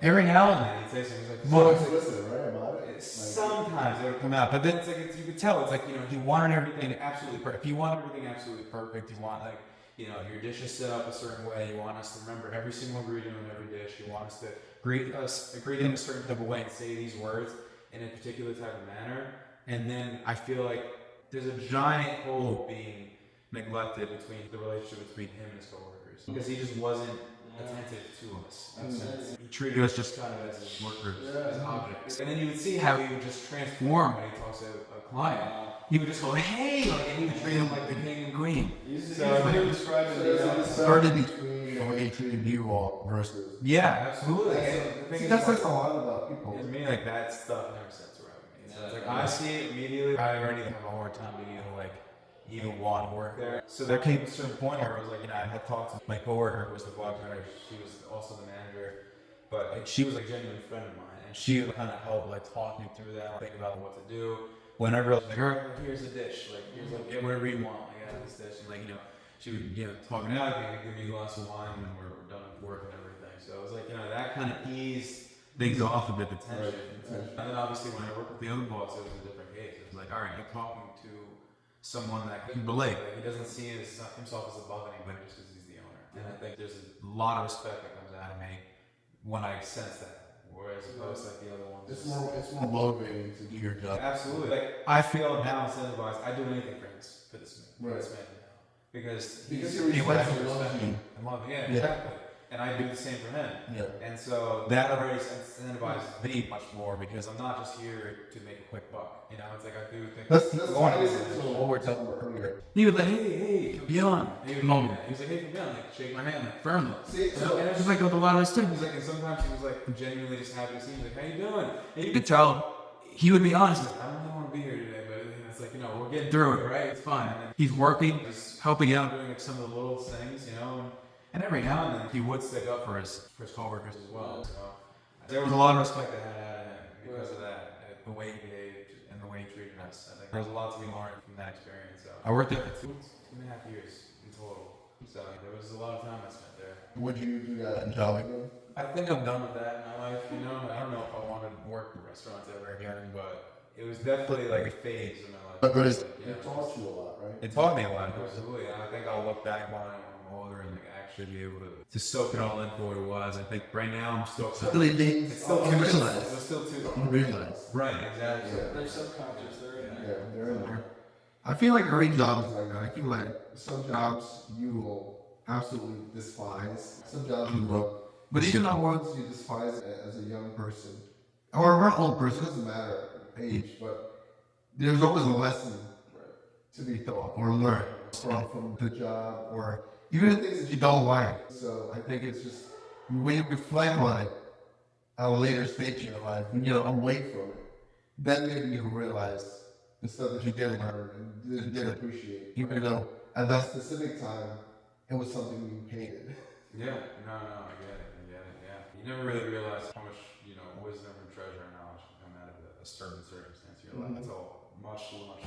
[SPEAKER 3] Every now and then he'd say something like,
[SPEAKER 2] More explicit, right, about it?
[SPEAKER 3] sometimes it would come out, but then it's like you could tell. It's like he wanted everything absolutely perfect. If you want everything absolutely perfect, you want like your dishes set up a certain way. You want us to remember every single ingredient on every dish. You want us to greet in a certain type of way and say these words in a particular type of manner. And then I feel like there's a giant hole being neglected between the relationship between him and his coworkers because he just wasn't attentive to us. He treated us just kind of as his workers, as objects. And then you would see how he would just transform when he talks to a client. He would just go, hey, like, and he would treat him like the king and queen.
[SPEAKER 4] So he described it.
[SPEAKER 2] Started between the way he treated you all versus.
[SPEAKER 3] Yeah, absolutely.
[SPEAKER 2] That's like a lot about people.
[SPEAKER 3] To me, like that stuff never sets right with me. So it's like I see it immediately. I already have a hard time being able to like even want to work there. So there came a certain point where I was like, I had talked to my coworker who was the blog manager. She was also the manager, but like, she was a genuine friend of mine, and she would kind of help like talk me through that, think about what to do. Whenever I was like, all right, here's a dish, like here's like get whatever you want, like add this dish, and like she would talk me out, give me a glass of wine when we're done with work and everything. So it was like that kind of eased things off a bit, the tension. And then obviously when I worked with the other boss, it was a different case. It was like, all right, you're talking to someone that can relate. Like, he doesn't see himself as above anybody just because he's the owner. And I think there's a lot of respect that comes out of me when I sense that. Whereas opposed to like the other ones.
[SPEAKER 2] It's more motivating to do your job.
[SPEAKER 3] Absolutely. Like I feel now incentivized. I do anything for this man now. Because
[SPEAKER 2] he
[SPEAKER 3] respects
[SPEAKER 2] loves you.
[SPEAKER 3] Yeah, exactly. And I do the same for him. Yeah. And so that already incentivizes me much more because I'm not just here to make a quick buck. It's like I do think.
[SPEAKER 2] Let's tie this into what we're talking about earlier.
[SPEAKER 3] He was like, hey, Fabian. He was like, hey, Fabian, like, shake my hand, like, firmly.
[SPEAKER 2] See, so,
[SPEAKER 3] and it was just like with a lot of his stuff. He's like, and sometimes he was like genuinely just happy to see me. He's like, how you doing? And you could tell he would be honest. Like, I don't really want to be here today, but it's like, we're getting through it, right? It's fine. And he's working, he's helping out, doing like some of the little things, And every now and then he would stick up for his coworkers as well. So there was a lot of respect I had out of him because of that, the way he behaved and the way he treated us. I think there was a lot to be learned from that experience. So I worked there for 2.5 years in total. So there was a lot of time I spent there.
[SPEAKER 2] Would you do that in job again?
[SPEAKER 3] I think I'm done with that in my life. I don't know if I want to work in restaurants ever again, but it was definitely like a phase in my life.
[SPEAKER 2] But it taught you a lot, right?
[SPEAKER 3] It taught me a lot, absolutely. And I think I'll look back on it when I'm older and like actually be able to soak it all in for what it was. I think right now I'm still
[SPEAKER 2] It's still
[SPEAKER 3] unrealized. It's still too
[SPEAKER 2] unrealized.
[SPEAKER 3] Right, exactly.
[SPEAKER 2] Yeah.
[SPEAKER 4] They're subconscious. They're in there.
[SPEAKER 2] Yeah, they're in there.
[SPEAKER 5] I feel like every job is like that. I feel like
[SPEAKER 2] Some jobs you will absolutely despise. Some jobs you
[SPEAKER 5] Mhm.
[SPEAKER 2] will. But even the ones you despise as a young person,
[SPEAKER 5] or a old
[SPEAKER 2] it
[SPEAKER 5] person,
[SPEAKER 2] doesn't matter age, but
[SPEAKER 5] there's always a lesson
[SPEAKER 2] to be taught
[SPEAKER 5] or learn
[SPEAKER 2] from the job
[SPEAKER 5] or even the things that you don't like.
[SPEAKER 2] So I think it's just
[SPEAKER 5] When you reflect on it at a later stage in your life, when you're away from it, then maybe you realize
[SPEAKER 2] the stuff that you did learn and did appreciate.
[SPEAKER 5] even though at
[SPEAKER 2] That
[SPEAKER 5] that
[SPEAKER 2] specific time, it was something you hated.
[SPEAKER 3] Yeah, no, I get it, yeah. You never really realize how much, wisdom and treasure and knowledge can come out of a certain circumstance in your life until much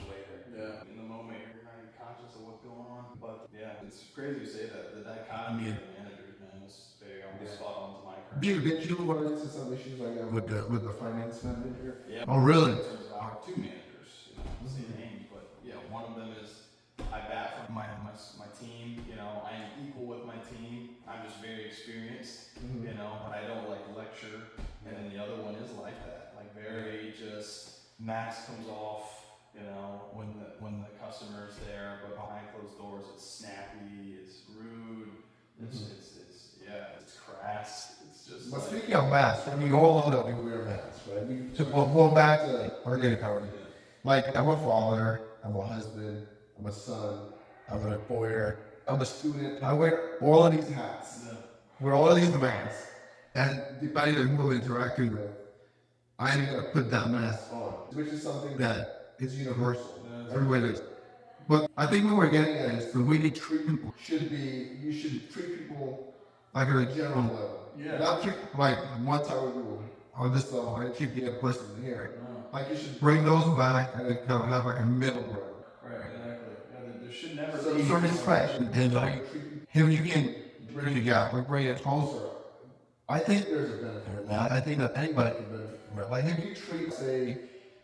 [SPEAKER 3] later.
[SPEAKER 4] Yeah, in the moment you're not even conscious of what's going on. But yeah, it's crazy you say that. The dichotomy of managers, man, is very almost spot on to my current.
[SPEAKER 2] Did you run into some issues like that with the finance manager?
[SPEAKER 4] Yeah.
[SPEAKER 5] Oh, really?
[SPEAKER 4] In terms of I have two managers, I'll say names, but yeah, one of them is I bat for my team. I am equal with my team. I'm just very experienced, but I don't like lecture. And then the other one is like that, like very just mask comes off. When the customer's there, but behind closed doors, it's snappy, it's rude, it's crass. It's just
[SPEAKER 5] But
[SPEAKER 4] like,
[SPEAKER 5] speaking of masks, I mean, all of them wear masks, right? So we'll back to like, our data power. Like, I'm a father, I'm a husband, I'm a son, I'm an employer, I'm a student. I wear all of these hats. Wear all of these masks. And depending on who I'm interacting with, I'm gonna put that mask on, which is something that is universal. Everybody does. But I think what we're getting at is the way they treat people should be, you should treat people like at a general level.
[SPEAKER 4] Yeah.
[SPEAKER 5] Not treat like one type of rule. Or this level, I keep getting a person in here. Like you should bring those back and then kind of have like a middle ground.
[SPEAKER 4] right, exactly. Yeah, there should never
[SPEAKER 5] So
[SPEAKER 4] be.
[SPEAKER 5] sort of fresh and like him you can bridge the gap, like bring it closer. I think there's a benefit in that. I think that anybody can benefit from it. Like if you treat, say,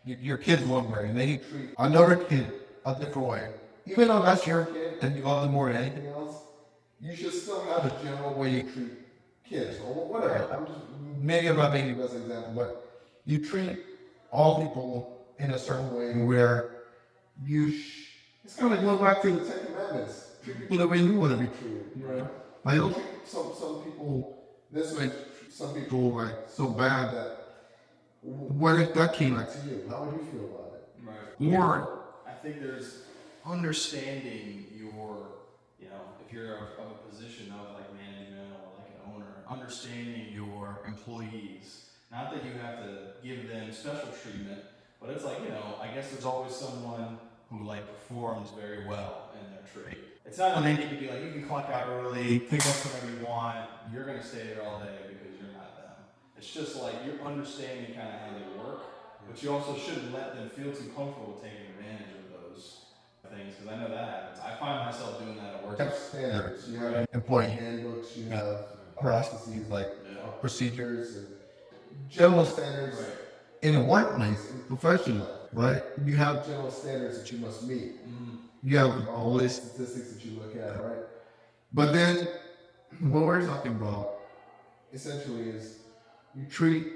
[SPEAKER 5] your kid one way, and then you treat another kid a different way, even though that's your kid and you love them more than anything else, you should still have a general way you treat kids or whatever. I'm just maybe I'm not making the best example, but you treat all people in a certain way where it's kind of like going back to the Ten Commandments. Treat people the way you want to be treated. You know, I don't treat some people this way. Some people are so bad that what if that came back to you? How would you feel about it?
[SPEAKER 4] Right.
[SPEAKER 5] Or
[SPEAKER 4] I think there's understanding your, if you're of a position of like management or like an owner, understanding your employees. Not that you have to give them special treatment, but it's like, I guess there's always someone who like performs very well in their trade. It's not they need to be like, you can clock out early, pick up whatever you want, you're gonna stay there all day because you're not them. It's just like you're understanding kind of how they work, but you also shouldn't let them feel too comfortable taking advantage of those things, because I know that happens. I find myself doing that at work.
[SPEAKER 5] you have standards. You have employee handbooks. You have processes like procedures and general standards in a workplace, in professional, right? You have general standards that you must meet. You have all these statistics that you look at, right? But then what we're talking about essentially is you treat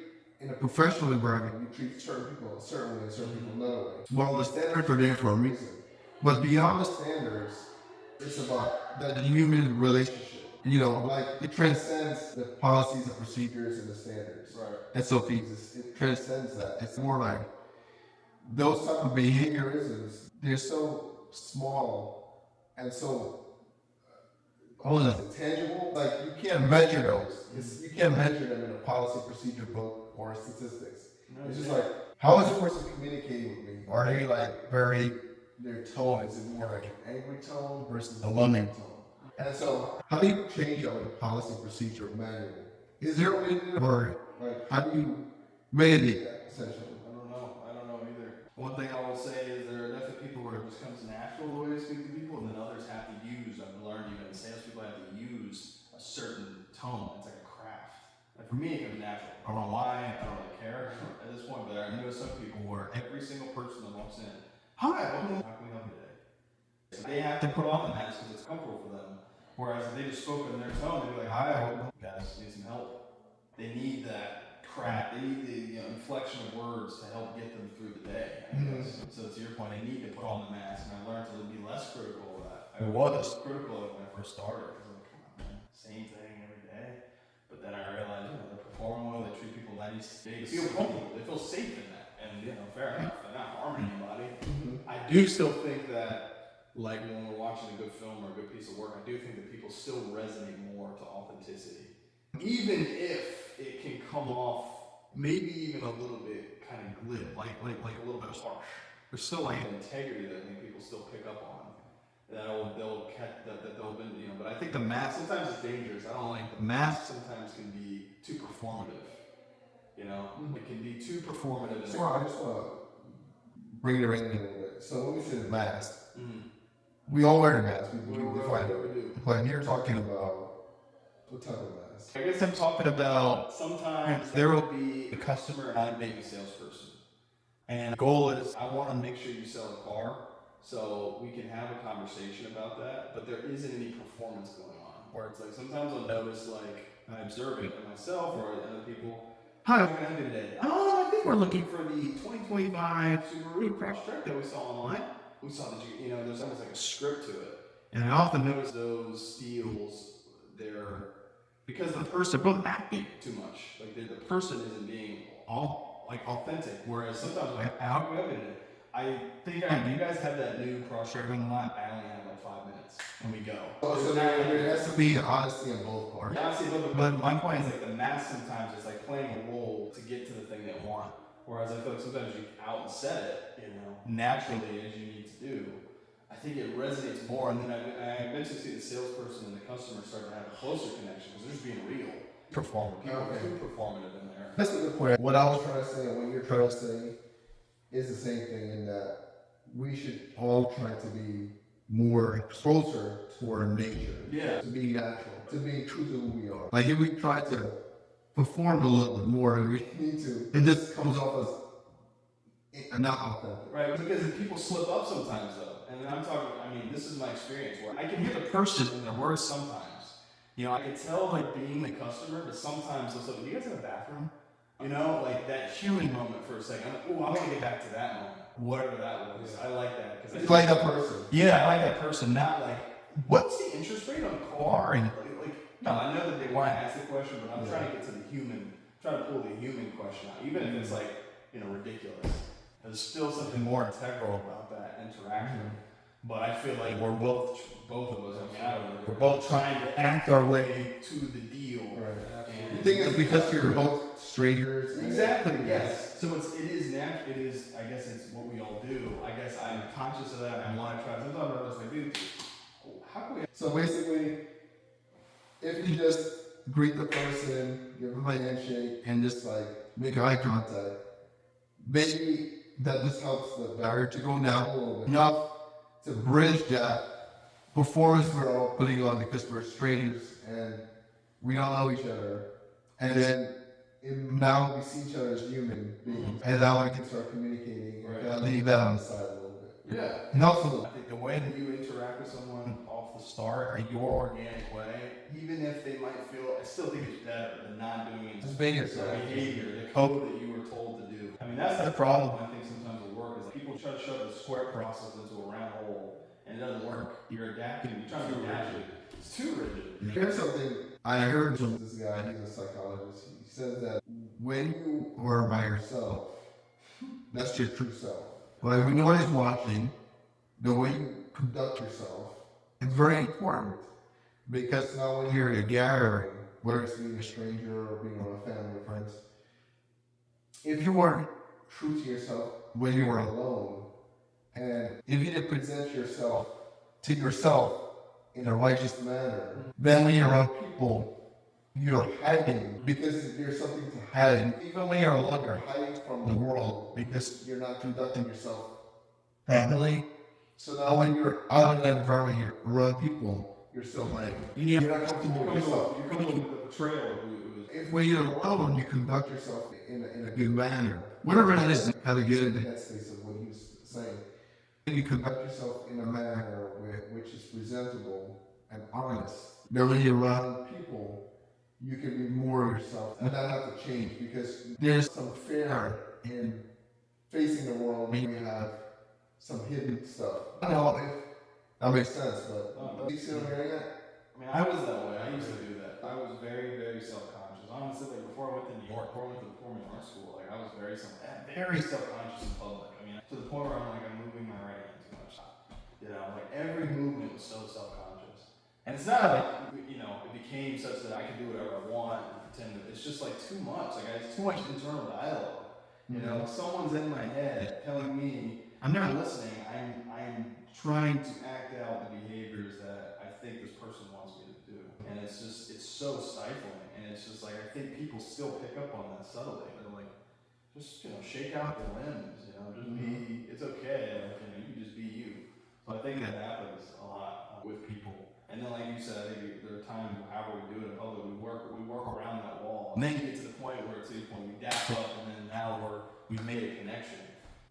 [SPEAKER 5] in a professional environment, you treat certain people a certain way and certain people another way. Well, the standards are there for a reason. But beyond the standards, it's about the human relationship. Like it transcends the policies and procedures and the standards. Right. SOPs. It transcends that. It's more like those type of behaviorisms, they're so small and so tangible. Like you can't measure those. You can't measure them in a policy procedure book or statistics. It's just like, how is a person communicating with me? Are they like their tone is more like an angry tone versus a loving tone? And so, how do you change a policy procedure manual? Is there a way to, or like, how do you mandate that essentially?
[SPEAKER 4] I don't know either. One thing I will say is there are definitely people where it just comes natural the way to speak to people, and then others have to use. I've learned even salespeople have to use a certain tone. It's like a craft. Like for me, it comes natural. I don't know why. I don't really care at this point, but I know some people where every single person that walks in, hi, how can we help you today? So they have to put on the mask because it's comfortable for them. Whereas if they just spoke in their tone, they'd be like, hi, I hope you guys need some help. They need that craft. They need the inflection of words to help get them through the day, I guess. So to your point, they need to put on the mask, and I learned to be less critical of that. I was critical of it when I first started. I was like, come on, man, same thing every day. But then I realized, they're performing well, they treat people nice, they feel comfortable, they feel safe in that. And, fair enough, they're not harming anybody. I do still think that, like when we're watching a good film or a good piece of work, I do think that people still resonate more to authenticity. Even if it can come off maybe even a little bit kind of glib, like a little bit harsh. There's still like an integrity that I think people still pick up on. They'll catch that they'll been, but I think the mask sometimes is dangerous. I don't like the mask sometimes can be too performative. It can be too performative.
[SPEAKER 5] So I just want to bring it around a little bit. So when we say the mask, we all wear the mask. We find it. But you're talking about what type of mask?
[SPEAKER 4] I guess I'm talking about sometimes there will be a customer and I may be a salesperson. And the goal is I want to make sure you sell a car so we can have a conversation about that, but there isn't any performance going on. Where it's like sometimes I'll notice, like, I observe it in myself or other people. Hi, what can I help you today? Oh, I think we're looking for the 2025 Subaru Crosstrek that we saw online. We saw that there's almost like a script to it. And I often notice those deals, they're because the person will acting too much. Like the person isn't being all like authentic. Whereas sometimes like how we open it, I think you guys have that new cross-driving line. I only have like 5 minutes and we go.
[SPEAKER 5] So there has to be honesty on both parts.
[SPEAKER 4] Honestly, but my point is like the mask sometimes is like playing a role to get to the thing they want. Whereas I feel like sometimes you out and set it, naturally as you need to do. I think it resonates more, and then I eventually see the salesperson and the customer start to have a closer connection because they're just being real.
[SPEAKER 5] Performance.
[SPEAKER 4] People are too performative in there.
[SPEAKER 5] That's a good point. What I was trying to say and what you're trying to say is the same thing in that we should all try to be more closer toward nature.
[SPEAKER 4] Yeah.
[SPEAKER 5] To be natural. To be true to who we are. Like if we try to perform a little bit more than we need to, it just comes off as not authentic.
[SPEAKER 4] Right, because people slip up sometimes though. And I'm talking, this is my experience where I can hear the person in their words sometimes. I can tell like being the customer, but sometimes they'll say, do you guys have a bathroom? Like that human moment for a second. I'm like, oh, I want to get back to that moment. Whatever that was. I like that.
[SPEAKER 5] It's like that person.
[SPEAKER 4] Yeah, I like that person. Not like, what's the interest rate on a car? And no, I know that they want to ask the question, but I'm trying to get to the human, trying to pull the human question out. Even if it's like, ridiculous. There's still something more integral about that interaction. But I feel like we're both of us, we're both trying to act our way to the deal.
[SPEAKER 5] Right.
[SPEAKER 4] And
[SPEAKER 5] The thing is, because you're both strangers.
[SPEAKER 4] exactly, yes. So it is natural. It is. I guess it's what we all do. I guess I'm conscious of that. I want to try. Sometimes I was like, dude, how can we?
[SPEAKER 5] So basically, if you just greet the person, give them a handshake, and just like make eye contact, maybe that just helps the barrier to go down a little bit. Enough to bridge that performance we're all putting on because we're strangers and we don't know each other. And then now we see each other as human beings. And now we can start communicating and leave that on the side a little bit.
[SPEAKER 4] Yeah.
[SPEAKER 5] And also,
[SPEAKER 4] I think the way that you interact with someone off the start, in your organic way, even if they might feel, I still think it's better than not doing it.
[SPEAKER 5] Just being yourself.
[SPEAKER 4] The behavior, the code that you were told to do. That's the problem. I think sometimes with work is like people try to shove the square process into a round hole, and it doesn't work. You're adapting. You're trying to adapt it. It's too rigid.
[SPEAKER 5] here's something I heard from this guy, he's a psychologist. He says that when you are by yourself, that's your true self. But when nobody's watching, the way you conduct yourself is very important. Because now when you're together, whether it's being a stranger or being around family or friends, if you weren't true to yourself when you were alone, and if you didn't present yourself to yourself in a righteous manner, then when you're around people, you're hiding because there's something to hide. Even when you're alone, you're hiding from the world because you're not conducting yourself properly. So now when you're out in that environment, you're around people, you're still hiding. You're not comfortable with yourself.
[SPEAKER 4] You're coming with the betrayal.
[SPEAKER 5] If when you're alone, you conduct yourself in a good manner. Whatever that is, how to get in the headspace of what he was saying. You conduct yourself in a manner which is presentable and honest. Then when you're around people, you can be more yourself and not have to change because there's some fear in facing the world when you have some hidden stuff. I don't know if that makes sense, but you see what I'm getting at?
[SPEAKER 4] I was that way. I used to do that. I was very, very self-conscious. Honestly, like before I went to New York, before I went to the performing arts school, I was very self-conscious in public. To the point where I'm moving my right hand too much. Every movement was so self-conscious. And it's not like, it became such that I can do whatever I want and pretend that it's just like too much. It's too much internal dialogue. Someone's in my head telling me, I'm not listening. I'm trying to act out the behaviors that I think this person wants me to do. And it's so stifling. And it's just like, I think people still pick up on that subtly. They're like, just, shake out the limbs, just be, it's okay. You can just be you. So I think that happens a lot with people. And then like you said, I think there are times however we do it in public, we work around that wall. And then you get to the point where it's we dash up and then now we've made a connection.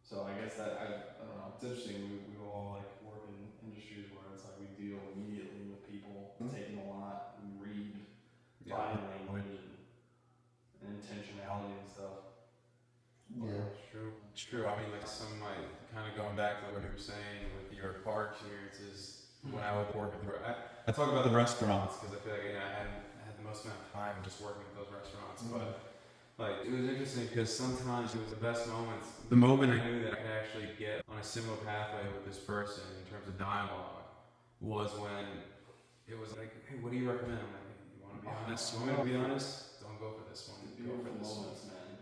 [SPEAKER 4] So I guess that, I don't know, it's interesting. We all work in industries where it's we deal immediately with people, taking a lot, we read body language and intentionality and stuff.
[SPEAKER 5] Yeah.
[SPEAKER 3] It's true. Some might kind of going back to what you were saying with your bar experiences when I was working through. I talk about the restaurants because I feel like I had the most amount of time just working at those restaurants. But like, it was interesting because sometimes it was the best moments. The moment I knew that I could actually get on a similar pathway with this person in terms of dialogue was when it was like, hey, what do you recommend? I'm like, hey, you want to be honest? You want me to be honest? Don't go for this one. Go for this one.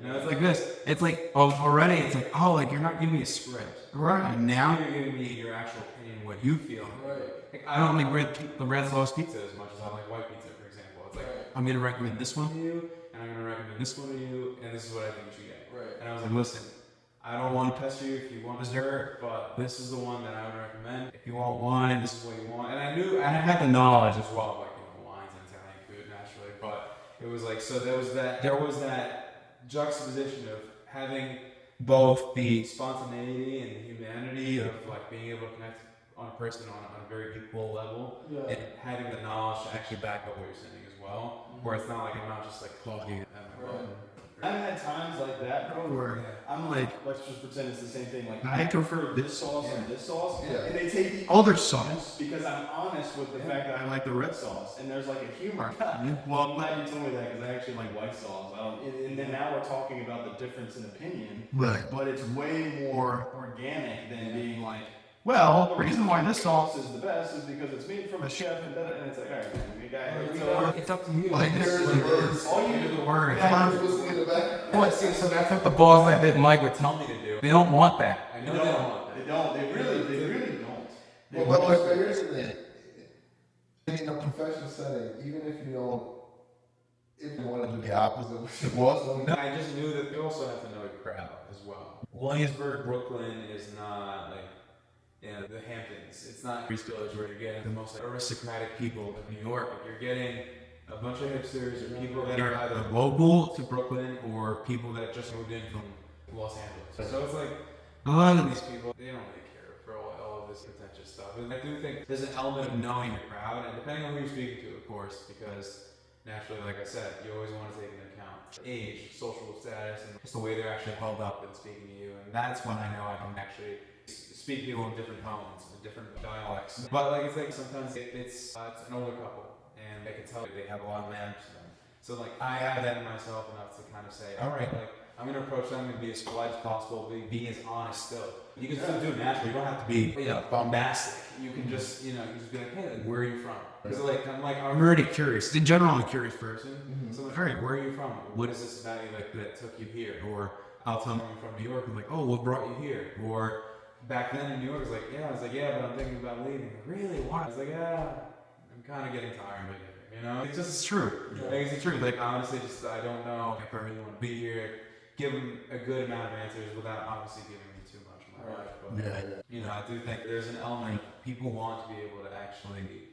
[SPEAKER 3] You know, it's like this. It's like, oh, already, it's like, oh, like you're not giving me a script. Right. And now you're giving me your actual opinion, what you feel. Right. Like, I don't like the red sauce pizza as much as I like white pizza, for example. It's like, I'm going to recommend this one to you, and I'm going to recommend this one to you, and this is what I think you should get. Right. And I was like, listen, I don't want to pester you if you want dessert, but this is the one that I would recommend. If you want wine, this is what you want. And I knew, I had the knowledge as well, like, wines and Italian food naturally, but it was like, so there was that juxtaposition of having both the spontaneity and the humanity of like being able to connect on a person on a very equal level, and having the knowledge to actually back up what you're saying as well, where it's not like I'm not just like talking.
[SPEAKER 4] I've had times like that, bro, where I'm like, let's just pretend it's the same thing. Like, I prefer this sauce and this sauce, and they take the other sauce because I'm honest with the fact that I like the red sauce, and there's like a humor. Well, I'm glad you told me that because I actually like white sauce. And then now we're talking about the difference in opinion, but it's way more organic than being like, well, the reason why this sauce is the best is because it's made from a chef, and it's like, all right, man,
[SPEAKER 3] It's up to you.
[SPEAKER 5] Like, there's
[SPEAKER 4] all you do the
[SPEAKER 3] word.
[SPEAKER 5] so
[SPEAKER 3] that's what the boss like that Mike would tell me to do. They don't want that. I know
[SPEAKER 4] they don't want that. They don't. They really don't.
[SPEAKER 5] But here's the thing. In a professional setting, even if you want to do the opposite of it was,
[SPEAKER 3] I just knew that you also have to know your crowd as well. Williamsburg, Brooklyn is not like, the Hamptons. It's not East Village where you're getting the most like, aristocratic people of New York. Like, you're getting a bunch of hipsters or people that are either local to Brooklyn or people that just moved in from Los Angeles. So it's like a lot of these people, they don't really care for all of this pretentious stuff. And I do think there's an element of knowing your crowd, and depending on who you're speaking to, of course, because naturally, like I said, you always want to take into account age, social status, and just the way they're actually held up and speaking to you. And that's when I know I can actually speak to people in different tones and different dialects. But like, it's like sometimes it's an older couple, and I can tell they have a lot of manners to them. So like, I have that in myself enough to kind of say, all right, like, I'm gonna approach them and be as polite as possible, be as honest still. You can still do it naturally. You don't have to be, bombastic. You can just, you just be like, hey, like, where are you from? Because I'm already curious. In general, I'm a curious person. So I'm like, all right, where are you from? What is this about you that took you here? Or I'll tell them I'm from New York. I'm like, oh, what brought you here? Or back then in New York, I was like, yeah, but I'm thinking about leaving. Like, really? Why? I was like, yeah, I'm kind of getting tired of it. It's just true. It's true. Like, honestly, I don't know if I really want to be here. Give them a good amount of answers without obviously giving me too much of my life. But, I do think there's an element of people want to be able to actually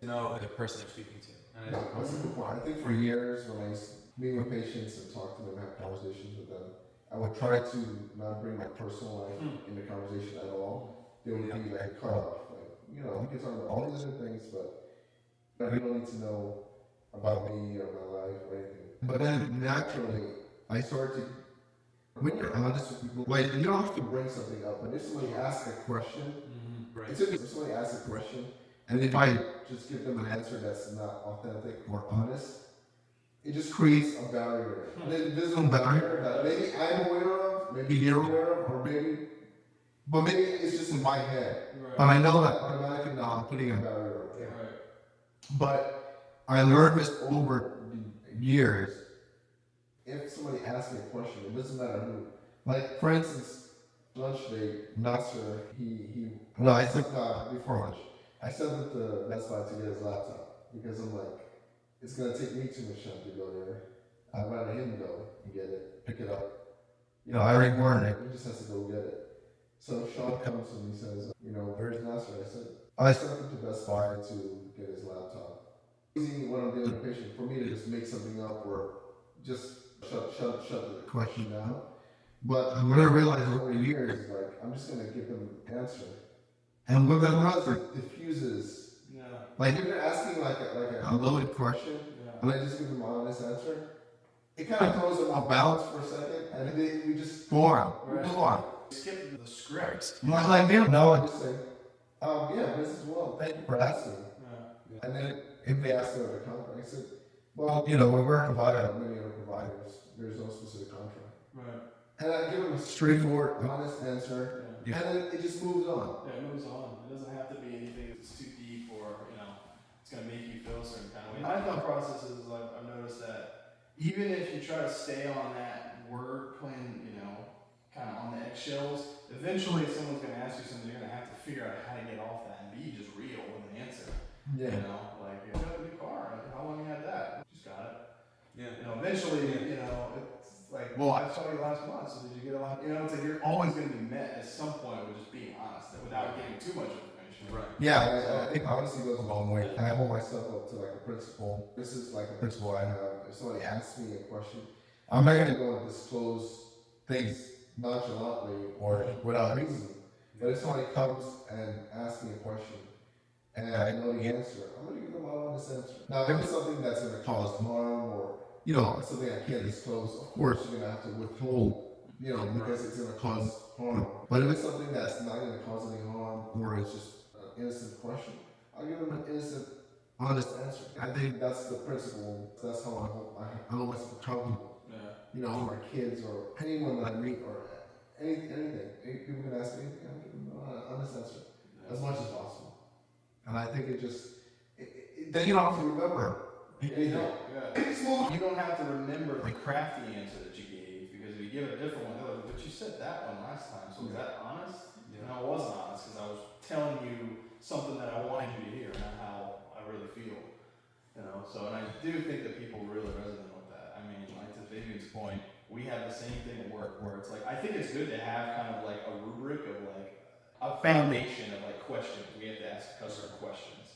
[SPEAKER 3] know the person they're speaking to. And
[SPEAKER 2] I think for years when I was meeting with patients and talk to them, have conversations with them, I would try to not bring my personal life in the conversation at all. They would be like cut off. Like, we can talk about all these other things, but you don't need to know about me or my life or anything. But then naturally, I started to, when you're honest with people, like, you don't have to bring something up, but if somebody asks a question, if somebody asks a question, and if I just give them an answer that's not authentic or honest, it just creates a barrier. An invisible barrier that maybe I'm aware of, maybe you're aware of, or maybe it's just in my head. Right. But I know that automatically now I'm putting a barrier up there. Right. But I learned this over years. If somebody asks me a question, it doesn't matter who. Like, for instance, lunch date, Nasser, I think before lunch, I sent him to Best Buy to get his laptop because I'm like, it's gonna take me too much time to go there. I'd rather him go and get it, pick it up. I already warned him. He just has to go get it. So Sean comes and he says, where's Nasser? I sent him to Best Buy to get his laptop. It's easy when I'm dealing with a patient for me to just make something up or just shut the question down. But what I realized over years is like, I'm just gonna give them an answer. And what that answer diffuses. Like, if you're asking like a loaded question, and I just give them an honest answer, it kind of throws them off balance for a second, and then we just go on.
[SPEAKER 4] Skip the script.
[SPEAKER 2] I just say, yeah, Mrs. Well, thank you for asking. And then if they ask another comment, I said, Well, you know, when we're provided by many other providers, there's no specific contract.
[SPEAKER 4] Right.
[SPEAKER 2] And I give them a straightforward, honest answer,
[SPEAKER 4] Yeah.
[SPEAKER 2] and then it just moves on.
[SPEAKER 4] Yeah, it moves on. It doesn't have to be anything that's too deep or, it's going to make you feel a certain kind of way. My thought process is I've noticed that even if you try to stay on that word plan, kind of on the eggshells, eventually if someone's going to ask you something, you're going to have to figure out how to get off that and be just real with an answer.
[SPEAKER 2] Yeah.
[SPEAKER 4] You got a new car. Like, how long you had that? Just got it.
[SPEAKER 3] Yeah.
[SPEAKER 4] Eventually, it's like, well, I saw you last month, so did you get a lot? It's like you're always going to be met at some point with just being honest without giving too much information.
[SPEAKER 3] Right.
[SPEAKER 2] Yeah, I think honesty goes a long way. I hold myself up to like a principle. This is like a principle I have. If somebody asks me a question, I'm not going to go and disclose things nonchalantly or without reason. But if somebody comes and asks me a question and I know the answer, I'm going to give them my honest answer. Now, if it's something that's going to cause harm or something I can't disclose, of course you're going to have to withhold, because it's going to cause harm. But if it's something that's not going to cause any harm or it's just an innocent question, I'll give them an innocent, honest answer. I think that's the principle. That's how I hold myself accountable. My kids or anyone that I meet or anything. People can ask me anything, I'll give them an honest answer as much as possible. And I think then you don't have to remember.
[SPEAKER 4] You don't have to remember the crafty answer that you gave because if you give a different one, they're like, but you said that one last time, so was that honest? No, it wasn't honest because I was telling you something that I wanted you to hear, not how I really feel. And I do think that people really resonate with that. I mean, like to Fabian's point, we have the same thing at work where it's like I think it's good to have kind of like a rubric of like a foundation of like questions. We have to ask customer questions.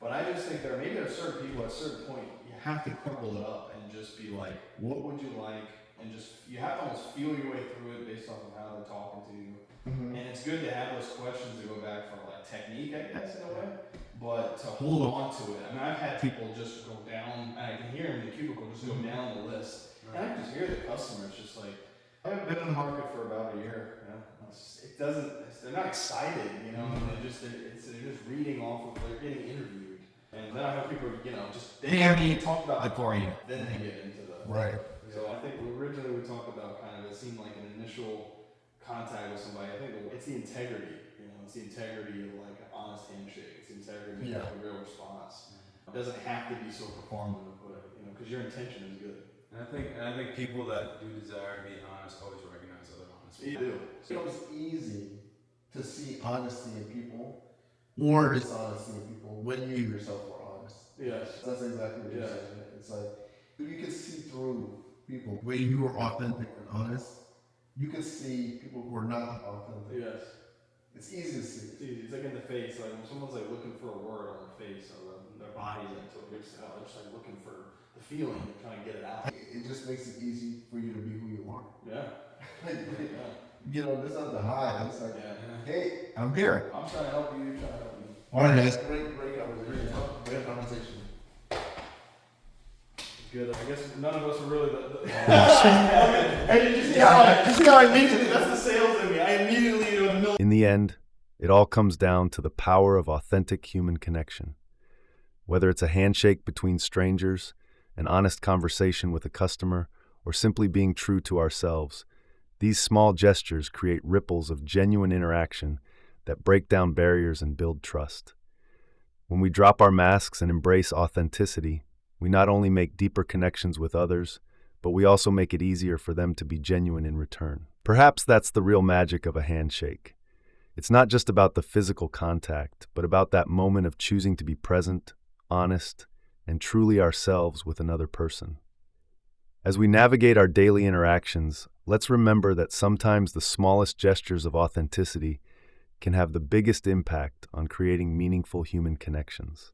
[SPEAKER 4] But I just think there are certain people at a certain point you have to crumble it up and just be like, what would you like? And just you have to almost feel your way through it based off of how they're talking to you. Mm-hmm. And it's good to have those questions to go back for like technique, I guess, in a way. But to hold on to it. I mean, I've had people just go down, and I can hear them in the cubicle just go down the list. And I can just hear the customers just like, I haven't been in the market for about a year. They're not excited, They're just reading off of, they're getting interviewed. And then I have people, they haven't even talked about it for you. Then they get into the.
[SPEAKER 2] Right.
[SPEAKER 4] So I think originally we talked about kind of, it seemed like an initial contact with somebody. I think it's the integrity, it's the integrity of like an honest handshake. It's the integrity of a real response. It doesn't have to be so performative, but, because your intention is good.
[SPEAKER 3] And I think people that do desire to be honest always recognize other honest
[SPEAKER 4] You
[SPEAKER 3] people.
[SPEAKER 4] do.
[SPEAKER 2] It becomes easy to see honesty in people or dishonesty in people when you yourself are honest.
[SPEAKER 4] Yes.
[SPEAKER 2] That's exactly what you're saying. It's like, if you can see through people when you are authentic and honest, you can see people who are not authentic.
[SPEAKER 4] Yes.
[SPEAKER 2] It's easy to see.
[SPEAKER 4] It's easy. It's like in the face. Like when someone's like looking for a word on the face or their body's into it, they're just like looking for the feeling and trying to get it out.
[SPEAKER 2] It just makes it easy for you to be who you are.
[SPEAKER 4] Yeah.
[SPEAKER 2] There's nothing to hide. It's like, hey,
[SPEAKER 5] I'm here.
[SPEAKER 4] I'm trying to help you. You're trying to help me.
[SPEAKER 5] All right, guys.
[SPEAKER 2] Great conversation.
[SPEAKER 4] Good. I guess none of us are really the that's the sales in me. I immediately do a million.
[SPEAKER 1] In the end, it all comes down to the power of authentic human connection. Whether it's a handshake between strangers, an honest conversation with a customer, or simply being true to ourselves, these small gestures create ripples of genuine interaction that break down barriers and build trust. When we drop our masks and embrace authenticity, we not only make deeper connections with others, but we also make it easier for them to be genuine in return. Perhaps that's the real magic of a handshake. It's not just about the physical contact, but about that moment of choosing to be present, honest, and truly ourselves with another person. As we navigate our daily interactions, let's remember that sometimes the smallest gestures of authenticity can have the biggest impact on creating meaningful human connections.